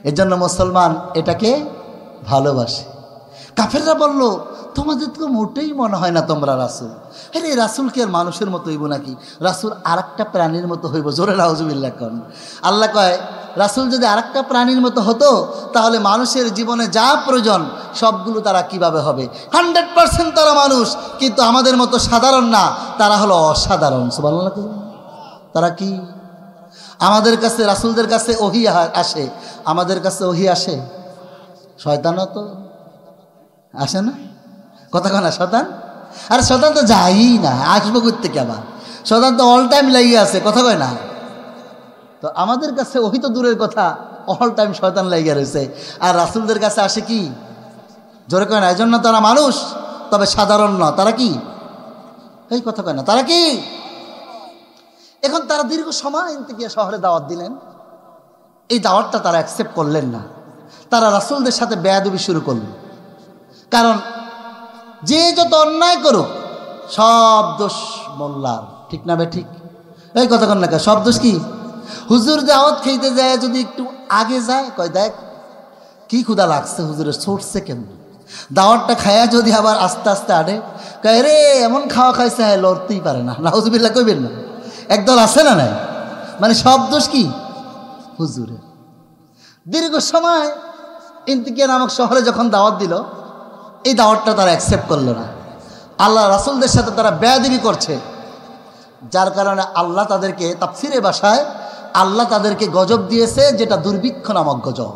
এর জন্য মুসলমান এটাকে ভালোবাসে। কাফেররা বলল তোমাদের তো মোটেই মনে হয় না তোমরা রাসূল। আরে রাসূল কি আর মানুষের মতো হইব নাকি? রাসূল আর একটা প্রাণীর মতো হইব। জোরে নাউজুবিল্লাহ কোন। আল্লাহ কয় রাসূল যদি আর একটা প্রাণীর মতো হতো তাহলে মানুষের জীবনে যা প্রয়োজন সবগুলো তারা কিভাবে হবে? 100% তারা মানুষ, কিন্তু আমাদের মতো সাধারণ না, তারা হলো অসাধারণ। সুবহানাল্লাহ। তারা কি? আমাদের কাছে রাসূলদের কাছে ওহী আসে, আমাদের কাছে ওহী আসে? শয়তানও তো আসে না? কথা কয় না শয়তান? আর শয়তান তো যায়ই না, আসবো করতে কে? আবার শয়তান তো অল টাইম লাগিয়ে আছে। কথা কয় না? তো আমাদের কাছে ওহী তো দূরের কথা, অল টাইম শয়তান লাগিয়ে রয়েছে। আর রাসূলদের কাছে আসে কি? জোরে কয় না। এই জন্য তারা মানুষ, তবে সাধারণ না। তারা কি? এই কথা কয় না, তারা কি? এখন তারা দীর্ঘ সময় ইন্তিকিয়া শহরে দাওয়াত দিলেন, এই দাওয়াতটা তারা অ্যাকসেপ্ট করলেন না। তারা রাসূলদের সাথে বেয়াদবি শুরু করলেন। কারণ যে যত অন্যায় করুক সব দোষ মোল্লার। ঠিক না বে ঠিক? এই কথা কন না, সব দোষ কি? হুজুর দাওয়াত খাইতে যায় যদি একটু আগে যায়, কয় দেখ কি ক্ষুধা লাগছে, হুজুরের ছুটছে কেমন, দাওয়াতটা খায়া যদি আবার আস্তে আস্তে আড়ে, কয় রে এমন খাওয়া খাইছে লড়তেই পারে না। নাউজুবিল্লাহ কইবেন না? একদল আছে না নাই? মানে সব দোষ কি হুজুরের। দীর্ঘ সময় ইন্তিকিয়া নামক শহরে যখন দাওয়াত দিল, এই দাওয়াতটা তারা অ্যাকসেপ্ট করলো না। আল্লাহ রাসূলদের সাথে তারা বেয়াদবি করছে, যার কারণে আল্লাহ তাদেরকে, তাফসীরের ভাষায় আল্লাহ তাদেরকে গজব দিয়েছে, যেটা দুর্ভিক্ষ নামক গজব।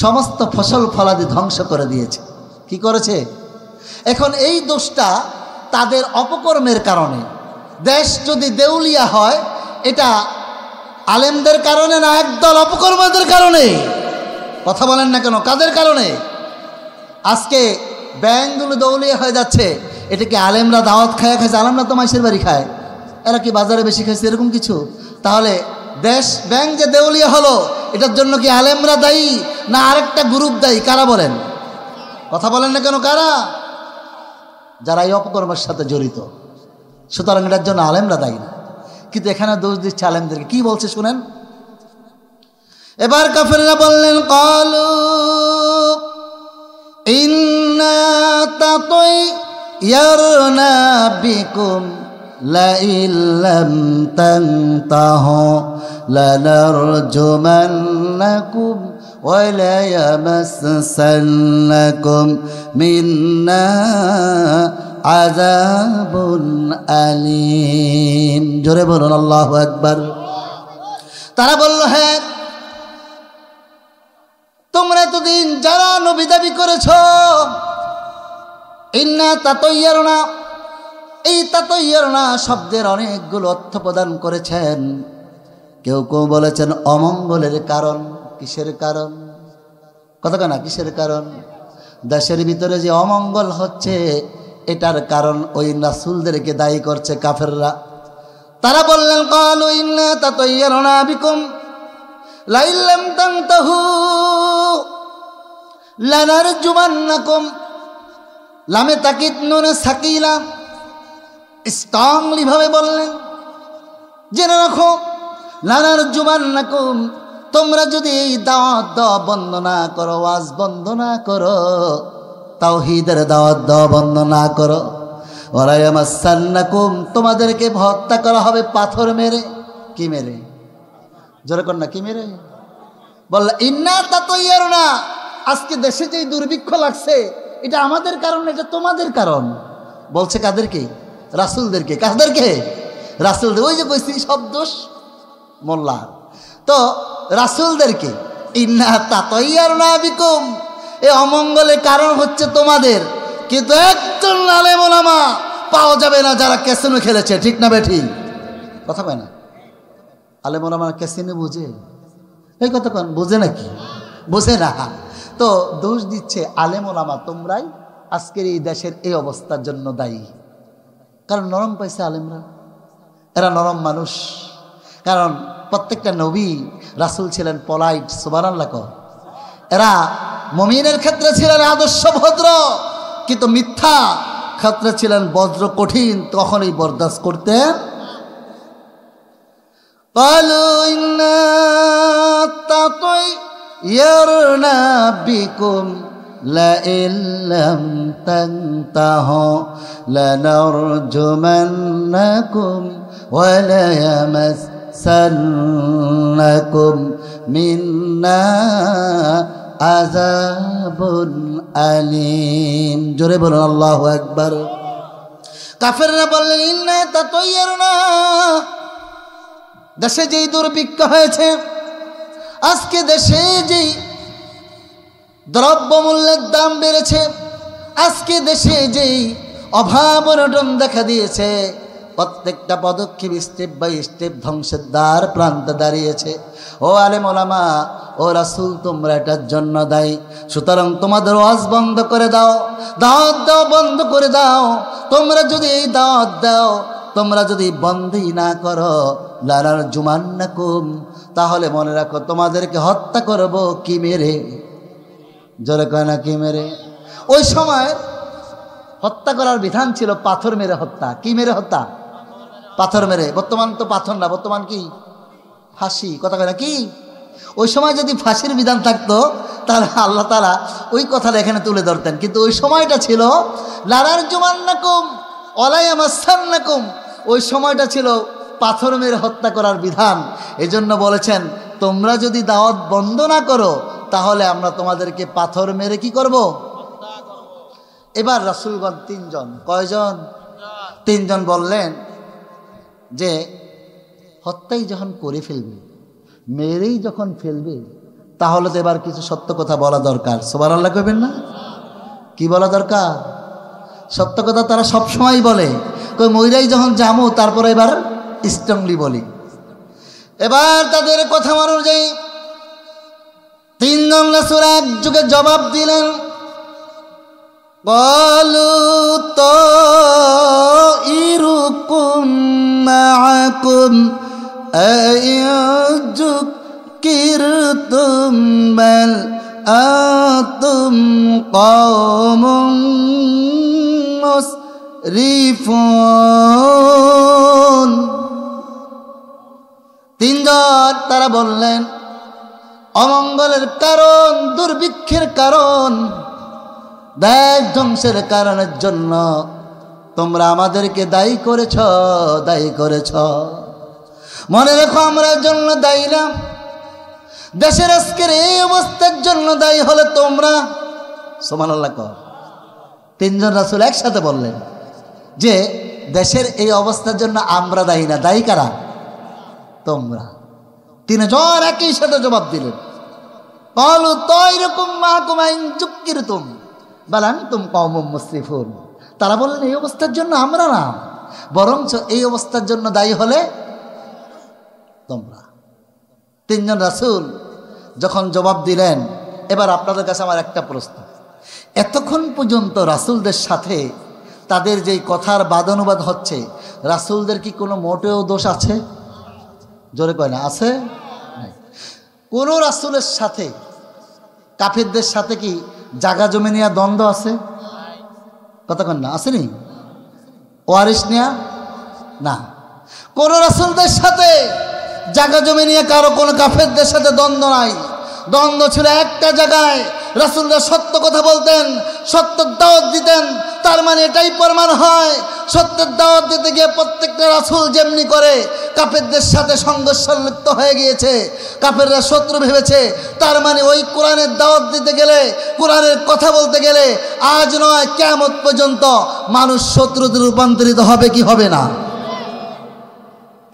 সমস্ত ফসল ফলাদি ধ্বংস করে দিয়েছে। কি করেছে? এখন এই দোষটা তাদের অপকর্মের কারণে। দেশ যদি দেউলিয়া হয় এটা আলেমদের কারণে না, একদল অপকর্মদের কারণে। কথা বলেন না কেন? কাদের কারণে আজকে ব্যাংকগুলো দৌলিয়ে হয়ে যাচ্ছে? এটা কি আলেমরা দাওয়াত খায় খাইছে? আলেমরা তো মাইশের বাড়ি খায়, এরা কি বাজারে বেশি খাইছে এরকম কিছু? তাহলে দেশ ব্যাংক যে দেউলিয়া হলো এটার জন্য কি আলেমরা দায়ী না আরেকটা গ্রুপ দায়ী? কারা বলেন? কথা বলেন না কেন? কারা? যারা এই অপকর্মের সাথে জড়িত। সুতরাং এটার জন্য আলেমরা দায়ী না, কিন্তু এখানে দোষ দিচ্ছে আলেমদেরকে। কি বলছে শুনেন। এবার কাফেররা বললেন, ক্বালু ইন্না তাতায়্যারনা বিকুম লাইন লাম তানতাহু লানারজুমান্নাকুম ওয়া লা ইয়ামাসসান্নাকুম মিন্না আযাবুন আলীম। জোরে বলুন আল্লাহু আকবার। তারা বলল, হ্যাঁ তোমরা এতদিন যারা নবী দাবি করেছ, ইন্না তাতায়্যারনা, এই তাতায়্যারনা শব্দের অনেকগুলো অর্থ প্রদান করেছেন। কেউ কেউ বলেছেন অমঙ্গলের কারণ। কিসের কারণ? কথা কেনা কিসের কারণ? দেশের ভিতরে যে অমঙ্গল হচ্ছে এটার কারণ ওই রাসূলদেরকে দায়ী করছে কাফেররা। তারা বললেন, ক্বালু ইন্না তাতায়্যারনা বিকুম লাইন লাম তানতাহু লানারজুমান্নাকুম। লামে তাকিদ নুনে সাকিলা, স্ট্রংলি ভাবে বললেন, জেনে রাখো লানারজুমান্নাকুম, তোমরা যদি এই দাওয়াত দেওয়া বন্ধ না করো, ওয়াজ বন্ধ না করো, তাওহীদের দাওয়াত দেওয়া বন্ধ না করো, ওয়া লা ইয়ামাসসান্নাকুম, তোমাদেরকে হত্যা করা হবে পাথর মেরে। কি মেরে? জোরে কর না, কি মেরে? বলল ইন্না তাতায়্যারনা, আজকে দেশে যে দুর্ভিক্ষ লাগছে এটা আমাদের কারণ, এটা তোমাদের কারণ। বলছে কাদেরকে? রাসূলদেরকে। কাদেরকে? রাসূলদের। ওই যে কইছি সব দোষ মোল্লা। তো রাসূলদেরকে ইন্না তাতায়্যারনা বিকুম, এই অমঙ্গলের কারণ হচ্ছে তোমাদের। কিন্তু একজন আলেম ওলামা পাওয়া যাবে না যারা ক্যাসিনো খেলেছে। ঠিক না বেঠিক? কথা কয় না? আলেম ওলামা ক্যাসিনো বুঝে? এই কথা কন, বুঝে নাকি? বুঝে না। তো দোষ দিচ্ছে আলেম ওলামা, তোমরাই আজকের এই দেশের এই অবস্থার জন্য দায়ী। কারণ নরম পাইছে আলেমরা, এরা নরম মানুষ। কারণ প্রত্যেকটা নবী রাসূল ছিলেন পলাইট। সুবহানাল্লাহ। এরা মুমিনের ক্ষেত্রে ছিলেন আদর্শ ভদ্র, কিন্তু মিথ্যা ক্ষেত্রে ছিলেন বজ্র কঠিন, কখনোই বরদাস্ত করতেন। ক্বালু ইন্না তাতায়্যারনা বিকুম লাইন লাম তানতাহু লানারজুমান্নাকুম ওয়া লা ইয়ামাসসান্নাকুম মিন্না আযাবুন আলীম। জোরে বলুন আল্লাহু আকবার। কাফেররা বললেন, ইন্না তাতায়্যারনা, দেশে যেই দুর্ভিক্ষ হয়েছে, আজকে দেশে যেই দ্রব্যমূল্যের দাম বেড়েছে, আজকে দেশে যেই অভাব অনটন দেখা দিয়েছে, প্রত্যেকটা পদক্ষেপ স্টেপ বাই স্টেপ ধ্বংসের দ্বার প্রান্তে দাঁড়িয়েছে। ও আলেম ওলামা, ও রাসূল, তোমরা এটার জন্য দায়ী। সুতরাং তোমাদের ওয়াজ বন্ধ করে দাও, দাওয়াত দাও বন্ধ করে দাও। তোমরা যদি এই দাওয়াত দাও, তোমরা যদি বন্ধই না করো, লানারজুমান্নাকুম, তাহলে মনে রাখো তোমাদেরকে হত্যা করব। কি মেরে? জোরে কয় না কি মেরে? ওই সময় হত্যা করার বিধান ছিল পাথর মেরে হত্যা। কি মেরে হত্যা? পাথর মেরে। বর্তমান তো পাথর না, বর্তমান কি? ফাঁসি। কথা কয় না কি? ওই সময় যদি ফাঁসির বিধান থাকতো তাহলে আল্লাহ তাআলা ওই কথাটা এখানে তুলে ধরতেন। কিন্তু ওই সময়টা ছিল লানারজুমান্নাকুম ওয়া লা ইয়ামাসসান্নাকুম, ওই সময়টা ছিল পাথর মেরে হত্যা করার বিধান। এজন্য বলেছেন, তোমরা যদি দাওয়াত বন্ধ না করো তাহলে আমরা তোমাদেরকে পাথর মেরে কি করব? এবার রাসূলগণ তিনজন। কয়জন? তিনজন বললেন যে হত্যাই যখন করে ফেলবে, মেরেই যখন ফেলবে, তাহলে তো এবার কিছু সত্য কথা বলা দরকার। সুবহানাল্লাহ কইবেন না? কি বলা দরকার? সত্য কথা তারা সবসময় বলে। কই মইরাই যখন জামু তারপরে এবার স্ট্রংলি বলি। এবার তাদের কথা অনুযায়ী তিনজন রাসূল এক যুগে জবাব দিলেন, ক্বালু তাইরুকুম মাআকুম আয়াযুকিরতুম বাল আনতুম কওমুম মুসরিফুন। তিনজন তারা বললেন, অমঙ্গলের কারণ, দুর্ভিক্ষের কারণ, দেশ ধ্বংসের কারণের জন্য তোমরা আমাদেরকে দায়ী করেছ, দায়ী করেছ। মনে রেখো আমরা এর জন্য দায়ী না। দেশের আজকের এই অবস্থার জন্য দায়ী হলে তোমরা। সুবহানাল্লাহ কর। তিনজন রাসূল একসাথে বললেন যে দেশের এই অবস্থার জন্য আমরা দায়ী না, দায়ী কারা? তোমরা। তিনজন একই সাথে জবাব দিলেন, ক্বালু তাইরুকুম মাআকুম আয়াযুকিরতুম বাল আনতুম কওমুম মুসরিফুন। তারা বললেন এই অবস্থার জন্য আমরা না, বরঞ্চ এই অবস্থার জন্য দায়ী হলে তোমরা। তিনজন রাসূল যখন জবাব দিলেন, এবার আপনাদের কাছে আমার একটা প্রশ্ন, এতক্ষণ পর্যন্ত রাসূলদের সাথে তাদের যেই কথার বাদানুবাদ হচ্ছে, রাসূলদের কি কোনো মোটেও দোষ আছে? জোরে কয় না, আছে? কোন রাসূলের সাথে কাফিরদের সাথে কি জায়গা জমি নিয়ে দ্বন্দ্ব আছে? কথা কন না, আসেনি? ওয়ারিশ নিয়া না। কোন রাসূলদের সাথে জায়গা জমি নিয়ে কারো কোনো কাফেরদের সাথে দ্বন্দ্ব নাই। দ্বন্দ্ব ছিল একটা জায়গায়, রাসূলরা সত্য কথা বলতেন, সত্যের দাওয়াত দিতেন। তার মানে এটাই প্রমাণ হয় সত্যের দাওয়াত দিতে গিয়ে প্রত্যেকটা রাসূল যেমনি করে কাফেরদের সাথে সংঘর্ষ লিপ্ত হয়ে গিয়েছে, কাফেররা শত্রু ভেবেছে, তার মানে ওই কোরআনের দাওয়াত দিতে গেলে, কোরআনের কথা বলতে গেলে আজ নয় কিয়ামত পর্যন্ত মানুষ শত্রুতে রূপান্তরিত হবে কি হবে না?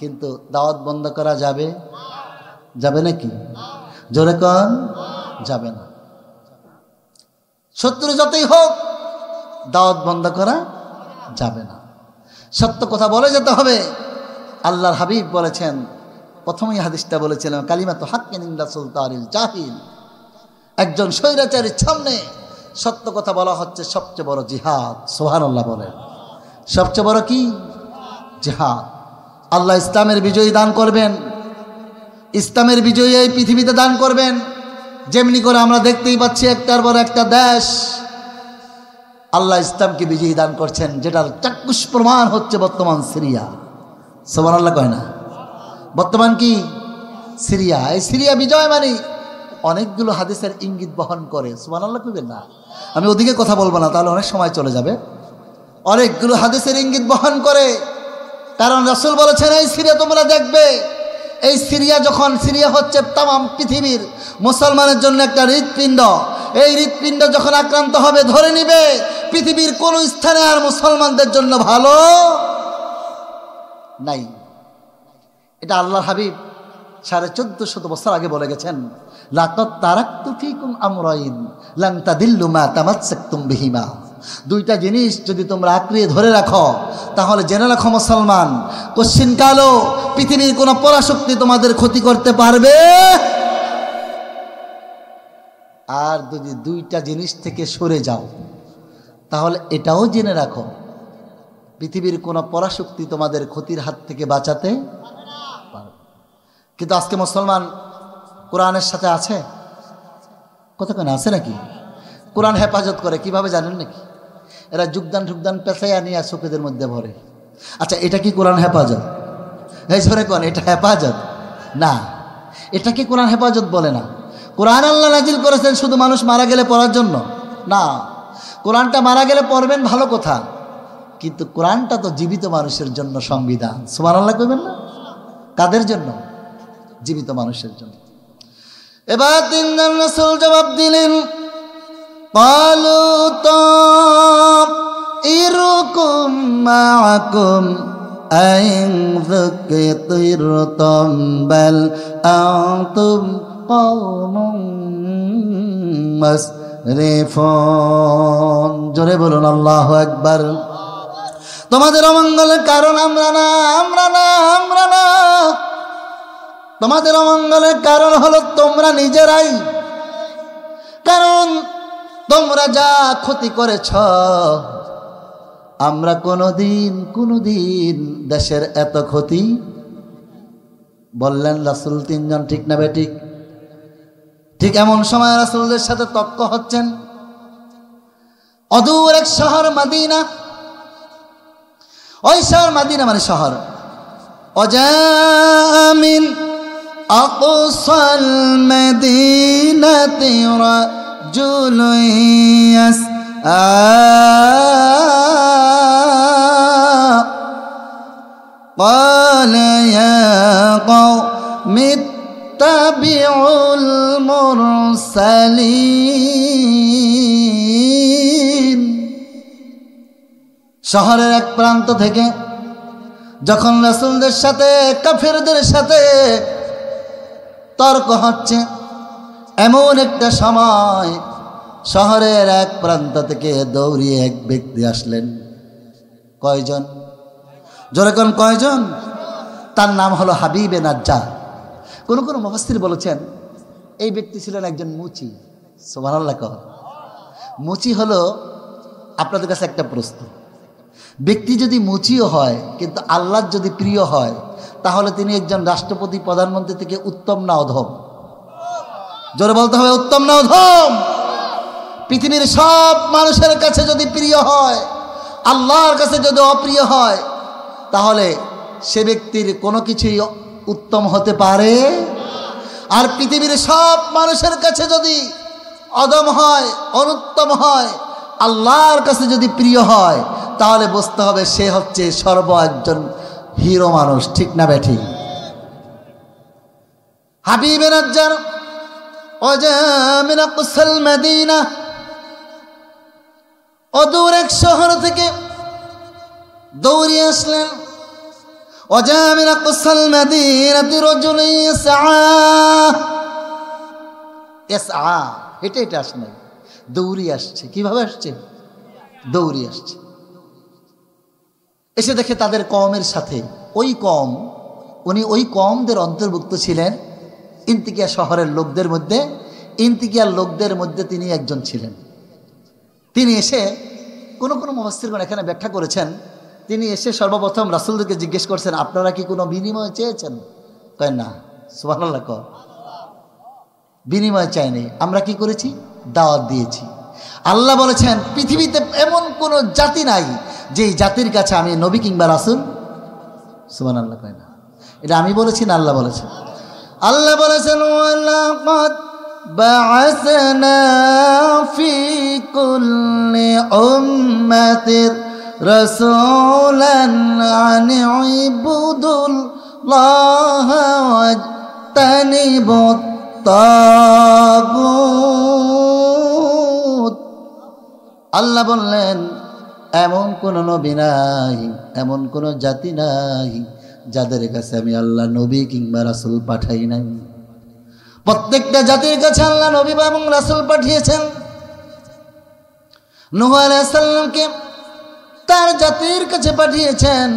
কিন্তু দাওয়াত বন্ধ করা যাবে? যাবে নাকি? জোরে কোন? যাবে না। শত্রু যতই হোক দাওয়াত বন্ধ করা যাবে না। সত্য কথা বলে যেতে হবে। আল্লাহর হাবিব বলেছেন, প্রথমেই হাদিসটা বলেছিলাম, কালিমাতু হাক্কিন ইনদা সুলতানিল জাহিল। একজন স্বৈরাচারীর সামনে সত্য কথা বলা হচ্ছে সবচেয়ে বড় জিহাদ। সুবহানাল্লাহ বলেন। সবচেয়ে বড় কি? জিহাদ। আল্লাহ ইসলামের বিজয়ী দান করবেন, ইসলামের বিজয়ী এই পৃথিবীতে দান করবেন। যেমনি করে আমরা দেখতেই পাচ্ছি একটার পর একটা দেশ আল্লাহ ইসলামকে বিজয়ী দান করছেন, যেটার চাক্ষুষ প্রমাণ হচ্ছে বর্তমান সিরিয়া। সুবহানাল্লাহ কয় না? বর্তমান কি? সিরিয়া। এই সিরিয়া বিজয় মানে অনেকগুলো হাদিসের ইঙ্গিত বহন করে। সুবহানাল্লাহ কইবেন না? আমি ওদিকে কথা বলবো না, তাহলে অনেক সময় চলে যাবে। অনেকগুলো হাদিসের ইঙ্গিত বহন করে, কারণ রাসূল বলেছেন এই সিরিয়া তোমরা দেখবে। এই সিরিয়া যখন, সিরিয়া হচ্ছে তাম পৃথিবীর মুসলমানের জন্য একটা হৃৎপিণ্ড। এই হৃৎপিণ্ড যখন আক্রান্ত হবে, ধরে নিবে পৃথিবীর কোন স্থানে আর মুসলমানদের জন্য ভালো নাই। এটা আল্লাহর হাবিব 1450 বছর আগে বলে গেছেন, লাকাদ তারাকতু ফীকুম আমরাইন লান তাদিল্লু মা তামাসসাকতুম বিহিমা। দুইটা জিনিস যদি তোমরা আঁকড়িয়ে ধরে রাখো, তাহলে জেনে রাখো মুসলমান, কশ্চিনকালও পৃথিবীর কোনো পরাশক্তি তোমাদের ক্ষতি করতে পারবে। আর যদি দুইটা জিনিস থেকে সরে যাও, তাহলে এটাও জেনে রাখো পৃথিবীর কোনো পরাশক্তি তোমাদের ক্ষতির হাত থেকে বাঁচাতে পারবে। কিন্তু আজকে মুসলমান কোরআনের সাথে আছে? কতক্ষণ আছে নাকি? কোরআন হেফাজত করে কিভাবে জানেন নাকি? এরা যোগদান ঠুকদান পেঁচাইয়া নিয়ে চোখেদের মধ্যে ভরে। আচ্ছা, এটা কি কোরআন হেফাজত? এই ধরে কোন এটা হেফাজত না? এটা কি কোরআন হেফাজত বলে না। কোরআন আল্লাহ নাজিল করেছেন শুধু মানুষ মারা গেলে পড়ার জন্য না। কোরআনটা মারা গেলে পড়বেন ভালো কথা, কিন্তু কোরআনটা তো জীবিত মানুষের জন্য সংবিধান। সুবহানাল্লাহ কইবেন না? কাদের জন্য? জীবিত মানুষের জন্য। এবার তিনজন রাসূল জবাব দিলেন, ক্বালু তাইরুকুম মাআকুম আয়াযুকিরতুম বাল আনতুম কওমুম মুসরিফুন। জোরে বলুন আল্লাহু আকবার। তোমাদের অমঙ্গলের কারণ আমরা না, আমরা না, আমরা না। তোমাদের অমঙ্গলের কারণ হলো তোমরা নিজেরাই। কারণ তোমরা যা ক্ষতি করেছ আমরা কোনোদিন দেশের এত ক্ষতি। বললেন রাসূল তিনজন, ঠিক না বেঠিক? ঠিক এমন সময় রাসূলদের সাথে তর্ক হচ্ছেন। অদূর এক শহর মদিনা, ওই শহর মদিনা মানে শহর। অজামিন আকসাল মদিনাতি রাজুলুন ইয়াসআ قال يا قوم اتبعوا المرسلين। শহরের এক প্রান্ত থেকে যখন রাসূলদের সাথে কাফেরদের সাথে তর্ক হচ্ছে, এমন একটা সময় শহরের এক প্রান্ত থেকে দৌড়িয়ে এক ব্যক্তি আসলেন। কয়জন? জোরে কোন কয়জন? তার নাম হলো হাবিবে নাজ্জার। কোন কোন মুফাসসির বলেছেন এই ব্যক্তি ছিলেন একজন মুচি। সুবহানাল্লাহ। মুচি হলো, আপনাদের কাছে একটা প্রশ্ন, ব্যক্তি যদি মুচিও হয় কিন্তু আল্লাহর যদি প্রিয় হয় তাহলে তিনি একজন রাষ্ট্রপতি প্রধানমন্ত্রী থেকে উত্তম না অধম? জোরে বলতে হবে, উত্তম না অধম? পৃথিবীর সব মানুষের কাছে যদি প্রিয় হয়, আল্লাহর কাছে যদি অপ্রিয় হয়, তাহলে সে ব্যক্তির কোনো কিছুই উত্তম হতে পারে। আর পৃথিবীর সব মানুষের কাছে যদি অদম হয়, অনুত্তম হয়, আল্লাহর কাছে যদি প্রিয় হয়, তাহলে বুঝতে হবে সে হচ্ছে একজন হিরো মানুষ, ঠিক না বেঠিক? হাবিবে নাজ্জার ওয়াজামিন আকসাল মদিনা, অদূর এক শহর থেকে দৌড়িয়ে আসলেন। ওয়াজামিন আকসাল মদিনাতি রাজুলুন ইয়াসআ, হেঁটে হেঁটে আসে নাই, দৌড়িয়ে আসছে। কিভাবে আসছে? দৌড়িয়ে আসছে। এসে দেখে তাদের কওমের সাথে, ওই কওম, উনি ওই কওমদের অন্তর্ভুক্ত ছিলেন। ইন্তিকিয়া শহরের লোকদের মধ্যে, ইন্তিকিয়ার লোকদের মধ্যে তিনি একজন ছিলেন। তিনি এসে কোনো মুফাসসিরগণ এখানে ব্যাখ্যা করেছেন, তিনি এসে সর্বপ্রথম রাসূলদেরকে জিজ্ঞেস করছেন, আপনারা কি কোনো বিনিময় চেয়েছেন? কয় না। সুবহানাল্লাহ। বিনিময় চাইনি, আমরা কি করেছি? দাওয়াত দিয়েছি। আল্লাহ বলেছেন পৃথিবীতে এমন কোনো জাতি নাই যে জাতির কাছে আমি নবী কিংবা রাসূল। সুবহানাল্লাহ। কয় না, এটা আমি বলেছি না আল্লাহ বলেছেন? আল্লাহ বলেছেন ওয়ালাকাদ বা'আসনা ফি কুল্লি উম্মাতির রাসূলান আন ইবুদুল্লাহা ওয়াজতানিবুত তাগুত। আল্লাহ বললেন এমন কোন নবী নাই, এমন কোন জাতি নাই যাদের কাছে আমি আল্লাহ নবী কিংবা রাসূল পাঠাই নাই। প্রত্যেকটা জাতির কাছে আল্লাহ নবী এবং রাসূল পাঠিয়েছেন। নূহ আলাইহিস সালামকে তার জাতির কাছে পাঠিয়েছেন।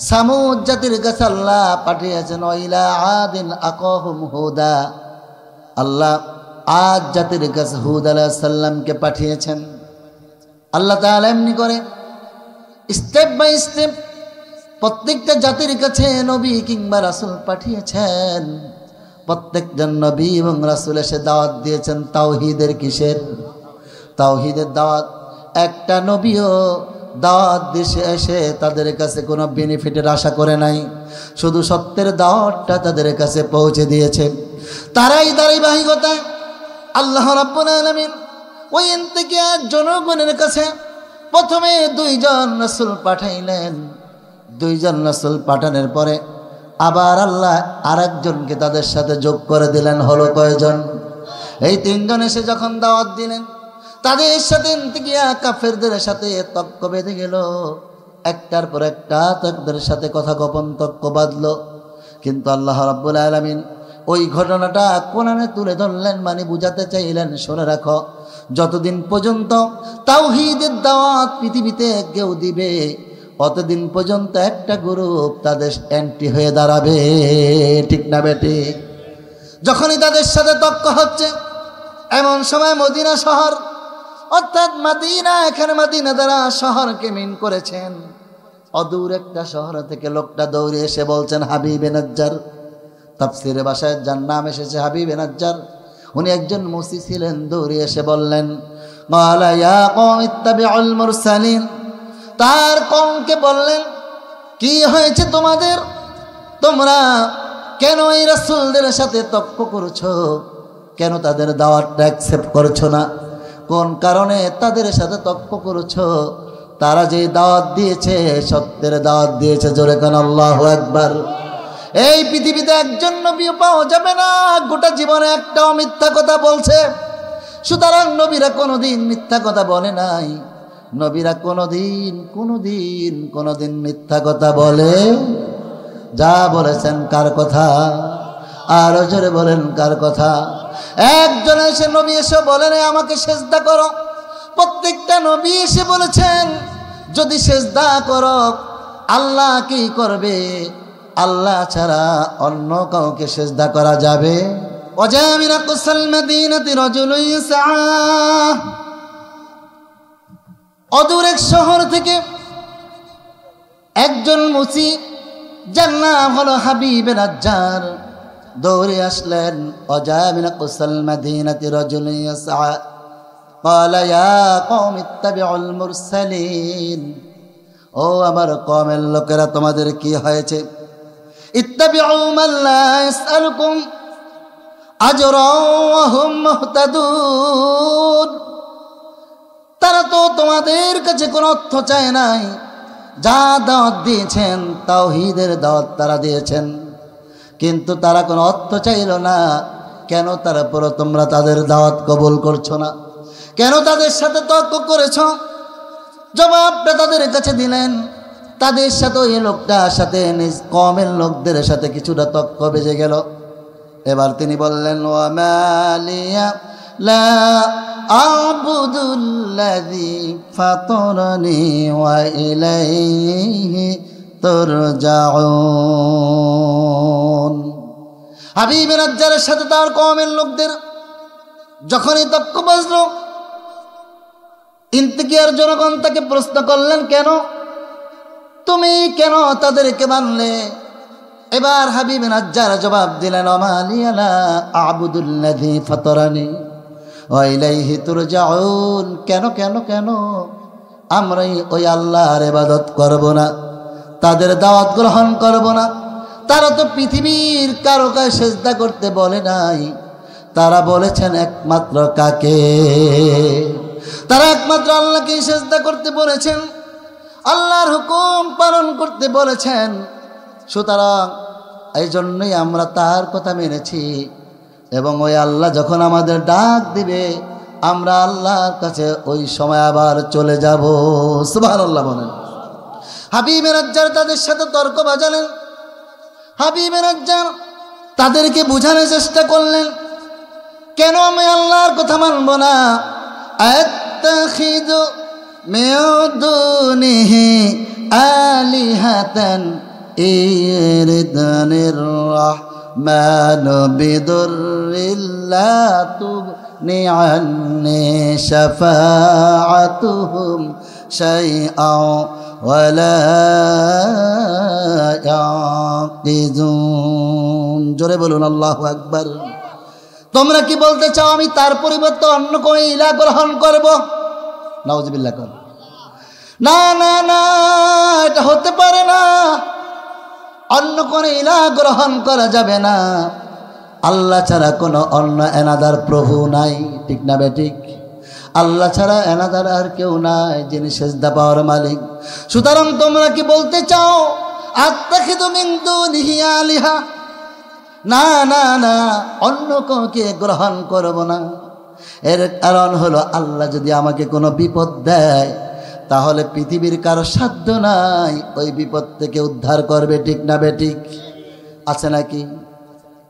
সামুদ জাতির কাছে আল্লাহ পাঠিয়েছেন ওয়াইলা আদিন আকাহুম হুদা। আল্লাহ আদ জাতির কাছে হুদ আলাইহিস সালামকে পাঠিয়েছেন। আল্লাহ তাআলা এমনি করে স্টেপ বাই স্টেপ প্রত্যেকটা জাতির কাছে নবী কিংবা রাসূল পাঠিয়েছেন। প্রত্যেকজন নবী এবং রাসূল এসে দাওয়াত দিয়েছেন তাওহীদের। কিসের? তাওহীদের দাওয়াত। একটা নবীও দাওয়াত দিয়ে এসে তাদের কাছে কোনো বেনিফিটের আশা করে নাই, শুধু সত্যের দাওয়াতটা তাদের কাছে পৌঁছে দিয়েছে। তারাই ধারাবাহিকতায় আল্লাহ রাব্বুল আলামিন ওই ইন্তিকিয়ার জনগণের কাছে প্রথমে 2 জন রাসূল পাঠাইলেন। 2 জন রাসূল পাঠানোর পরে আবার আল্লাহ আরেকজনকে তাদের সাথে যোগ করে দিলেন। হলো কয়জন? এই 3 জন এসে যখন দাওয়াত দিলেন, তাদের সাথে ইন্তিকিয়া কাফেরদের সাথে তর্ক বেঁধে গেল। একটার পর একটা তাদের সাথে কথা গোপন তর্ক বাঁধল। কিন্তু আল্লাহ রাব্বুল আলামিন ওই ঘটনাটা কোরআনে তুলে ধরলেন, মানে বুঝাতে চাইলেন, শুনে রাখো, যতদিন পর্যন্ত তাওহীদের দাওয়াত পৃথিবীতে কেউ দিবে, অতদিন পর্যন্ত একটা গ্রুপ তাদের অ্যান্টি হয়ে দাঁড়াবে, ঠিক না বেটি? যখনই তাদের সাথে তর্ক হচ্ছে, এমন সময় মদিনা শহর অর্থাৎ মাদিনা, এখানে মাদিনা দ্বারা শহরকে মিন করেছেন। অদূর একটা শহর থেকে লোকটা দৌড়ে এসে বলছেন হাবিবে নাজ্জার। তাফসিরে ভাষায় যার নাম এসেছে হাবিবে নাজ্জার, উনি একজন মুসি ছিলেন। দৌড়ে এসে বললেন ক্বালা ইয়া কওম ইত্তাবিউল মুরসালিন। তার কওমকে বললেন কি হয়েছে তোমাদের, তোমরা কেন এই রাসূলদের সাথে তর্ক করছো, কেন তাদের দাওয়াতটা অ্যাকসেপ্ট করছো না, কোন কারণে তাদের সাথে তর্ক করছো? তারা যে দাওয়াত দিয়েছে সত্যের দাওয়াত দিয়েছে। জোরে কান আল্লাহু আকবার। এই পৃথিবীতে একজন নবীও পাওয়া যাবে না গোটা জীবনে একটাও মিথ্যা কথা বলছে। সুতরাং নবীরা কোনোদিন মিথ্যা কথা বলে নাই। নবীরা কোনোদিন মিথ্যা কথা বলে যা বলেছেন কার কথা? আরো জোরে বলেন কার কথা? একজন এসে নবী এসে বলেন আমাকে সেজদা করো। প্রত্যেকটা নবী এসে বলেছেন যদি সেজদা করো আল্লাহ কি করবে? আল্লাহ ছাড়া অন্য কাউকে সেজদা করা যাবে? অদূর এক শহর থেকে একজন মুসি যার নাম হলো হাবিবে নাজ্জার দৌড়ে আসলেন। অজামিনা কুসাল মাদিনাতি রাজুলুন ইয়াসআ ক্বালা ইয়া কওম ইত্তাবিউল মুরসালিন। ও আমার কওমের লোকেরা তোমাদের কি হয়েছে? ইত্তাবিউ মান লা ইয়াসআলুকুম আজরা ওয়া হুম মুহতাদুন। তারা তো তোমাদের কাছে কোনো অর্থ চায় নাই। যা দাওয়াত দিয়েছেন তাওহীদের দাওয়াত তারা দিয়েছেন, কিন্তু তারা কোনো অর্থ চাইল না। কেন তারপরও তোমরা তাদের দাওয়াত কবুল করছো না? কেন তাদের সাথে তর্ক করেছ? জবাবটা তাদের কাছে দিলেন। তাদের সাথে ওই লোকটার সাথে নিজ কওমের লোকদের সাথে কিছুটা তর্ক বেজে গেল। এবার তিনি বললেন ওয়া মালিয়া লা আ'বুদুল্লাযী ফাতারানি ওয়া ইলাইহি তুরজাউন। হাবিবে নাজ্জারের সাথে তার কওমের লোকদের যখনই তর্ক বাজলো, ইন্তিকিয়ার জনগণ তাকে প্রশ্ন করলেন কেন তুমি কেন তাদেরকে মানলে? এবার হাবিবে নাজ্জার জবাব দিলেন ওমালিয়া লা আ'বুদুল্লাযী ফাতারানি ওয়া ইলাইহি তুরজাউন। কেন কেন কেন আমরা ওই আল্লাহর ইবাদত করব না, তাদের দাওয়াত গ্রহণ করব না? তারা তো পৃথিবীর কারো কাছে সেজদা করতে বলে নাই। তারা বলেছেন একমাত্র কাকে? তারা একমাত্র আল্লাহকে সেজদা করতে বলেছেন, আল্লাহর হুকুম পালন করতে বলেছেন। সুতরাং এই জন্যই আমরা তার কথা মেনেছি এবং ওই আল্লাহ যখন আমাদের ডাক দিবে আমরা আল্লাহর কাছে ওই সময় আবার চলে যাব। সুবহানাল্লাহ বলেন। হাবিবে নাজ্জার তাদের সাথে তর্ক বাজালেন। হাবিবে নাজ্জার তাদেরকে বোঝানোর চেষ্টা করলেন কেন আমি আল্লাহর কথা মানব না। আত্তাখিযু মিন দুনিহি আলিহাতান ইরদানির রাহমানু বিদুররিল্লা তুগনি আন্নি শাফাআতুহুম শাইআন ওয়ালা ইয়াকিজুন। জোরে বলুন আল্লাহু আকবার। তোমরা কি বলতে চাও আমি তার পরিবর্তে অন্য কোন ইলাহ গ্রহণ করব? নাউযুবিল্লাহ কর। না না না, এটা হতে পারে না। অন্য কোন ইলাহ গ্রহণ করা যাবে না। আল্লাহ ছাড়া কোনো অন্য এনাদার প্রভু নাই, ঠিক না বেঠিক? আল্লাহ ছাড়া এনাদার আর কেউ নাই যিনি সেজদা পাওয়ার মালিক। সুতরাং তোমরা কি বলতে চাও আত্তাখিযু মিন দুনিহি আলিহা? না না না, অন্য কাউকে গ্রহণ করব না। এর কারণ হলো আল্লাহ যদি আমাকে কোনো বিপদ দেয় তাহলে পৃথিবীর কারো সাধ্য নাই ওই বিপদ থেকে উদ্ধার করবে, ঠিক না বেঠিক? আছে নাকি?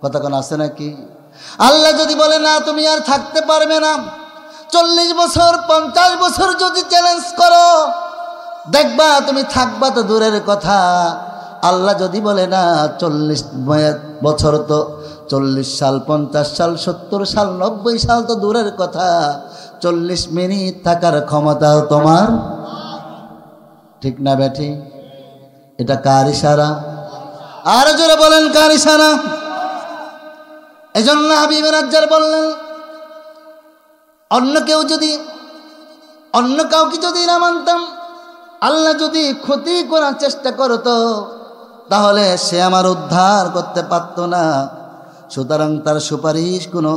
কথা কোন আছে নাকি? আল্লাহ যদি বলে না তুমি আর থাকতে পারবে না, 40 বছর 50 বছর যদি চ্যালেঞ্জ করো দেখবা তুমি থাকবা তো দূরের কথা। আল্লাহ যদি বলে না 40 বছর তো 40 সাল, 50 সাল, 70 সাল, 90 সাল তো দূরের কথা, 40 মিনিট থাকার ক্ষমতাও তোমার। ঠিক না বেঠি? এটা কার ইশারা? আর জোরে বলেন কার ইশারা? এজন্য হাবিব রাজ্জার বললেন, অন্য কাউকে যদি না মানতাম, আল্লাহ যদি ক্ষতি করার চেষ্টা করতো তাহলে সে আমার উদ্ধার করতে পারত না। সুতরাং তার সুপারিশ কোনো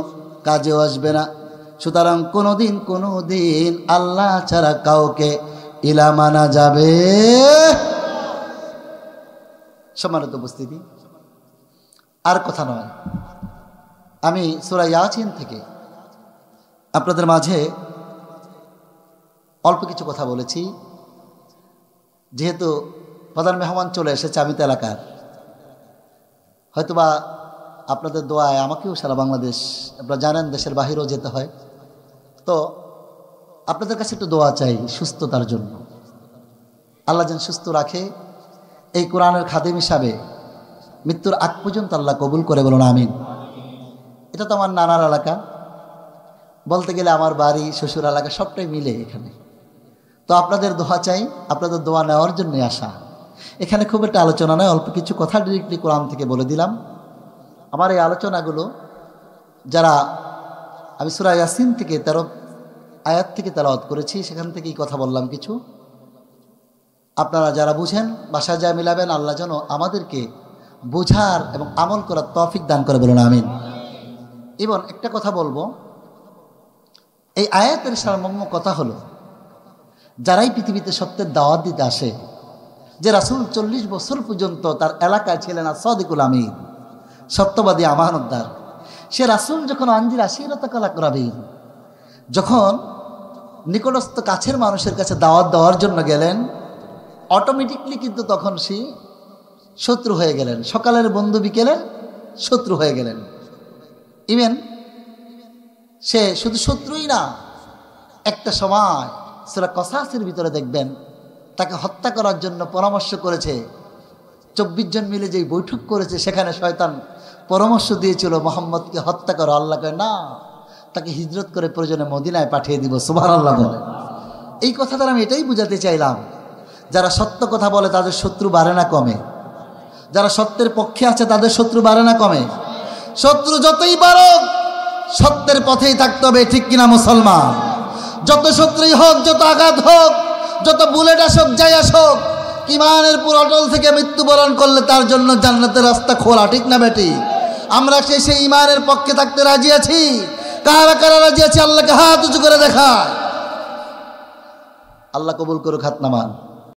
কাজেও আসবে না। সুতরাং কোনোদিন আল্লাহ ছাড়া কাউকে ইলা মানা যাবে। সম্মানিত উপস্থিতি, আর কথা নয়, আমি সূরা ইয়াসিন থেকে আপনাদের মাঝে অল্প কিছু কথা বলেছি। যেহেতু প্রধান মেহমান চলে এসেছে, আমি তো এলাকার, হয়তোবা আপনাদের দোয়ায় আমাকেও সারা বাংলাদেশ, আপনারা জানেন দেশের বাহিরেও যেতে হয়, তো আপনাদের কাছে একটু দোয়া চাই সুস্থতার জন্য। আল্লাহ যেন সুস্থ রাখে, এই কোরআনের খাদেম হিসাবে মৃত্যুর আগ পর্যন্ত আল্লাহ কবুল করে, বলুন আমিন। এটা তো আমার নানার এলাকা, বলতে গেলে আমার বাড়ি, শ্বশুর এলাকা সবটাই মিলে এখানে। তো আপনাদের দোয়া চাই, আপনাদের দোয়া নেওয়ার জন্যই আসা। এখানে খুব একটা আলোচনা নয়, অল্প কিছু কথা ডিরেক্টলি কোরআন থেকে বলে দিলাম। আমার এই আলোচনাগুলো যারা, আমি সূরা ইয়াসিন থেকে 13 আয়াত থেকে তেলাওয়াত করেছি, সেখান থেকেই কথা বললাম কিছু। আপনারা যারা বুঝেন বাসায় যা মিলাবেন, আল্লাহ যেন আমাদেরকে বোঝার এবং আমল করার তৌফিক দান করে, বলুন আমিন। এবং একটা কথা বলবো, এই আয়াতের সারমর্ম কথা হলো, যারাই পৃথিবীতে সত্যের দাওয়াত দিতে আসে, যে রাসূল 40 বছর পর্যন্ত তার এলাকায় ছিলেন সাদিকুল আমিন, সত্যবাদী আমানতদার, সে রাসূল যখন আনজির আশিরাতাকাল আকরাবিন, যখন নিকটস্থ কাছের মানুষের কাছে দাওয়াত দেওয়ার জন্য গেলেন, অটোমেটিকলি কিন্তু তখন সে শত্রু হয়ে গেলেন। সকালের বন্ধু বিকেলের শত্রু হয়ে গেলেন। ইভেন সে শুধু শত্রুই না, একটা সময় সূরা কসাসের ভিতরে দেখবেন তাকে হত্যা করার জন্য পরামর্শ করেছে। 24 জন মিলে যেই বৈঠক করেছে, সেখানে শয়তান পরামর্শ দিয়েছিল মুহাম্মদকে হত্যা করো। আল্লাহ কয় না, তাকে হিজরত করে প্রয়োজনে মদিনায় পাঠিয়ে দিব। সুবহানাল্লাহ বলে। এই কথা দ্বারা আমি এটাই বুঝাতে চাইলাম, যারা সত্য কথা বলে তাদের শত্রু বাড়ে না কমে, যারা সত্যের পক্ষে আছে তাদের শত্রু বাড়ে না কমে। শত্রু যতই বাড়ুক সত্যের পথেই থাকতে হবে, ঠিক কিনা মুসলমান? যত শত্রুই হোক, যত আঘাত হোক, যত বুলেট আসুক, যাই আসুক, ঈমানের পুর অটল থেকে মৃত্যুবরণ করলে তার জন্য জান্নাতের রাস্তা খোলা, ঠিক না বেটি? আমরা সেই ঈমানের পক্ষে থাকতে রাজি আছি? কারা কারা রাজি আছে? আল্লাহকে হাত উঁচু করে দেখায়। আল্লাহ কবুল করুক, হাত নামান।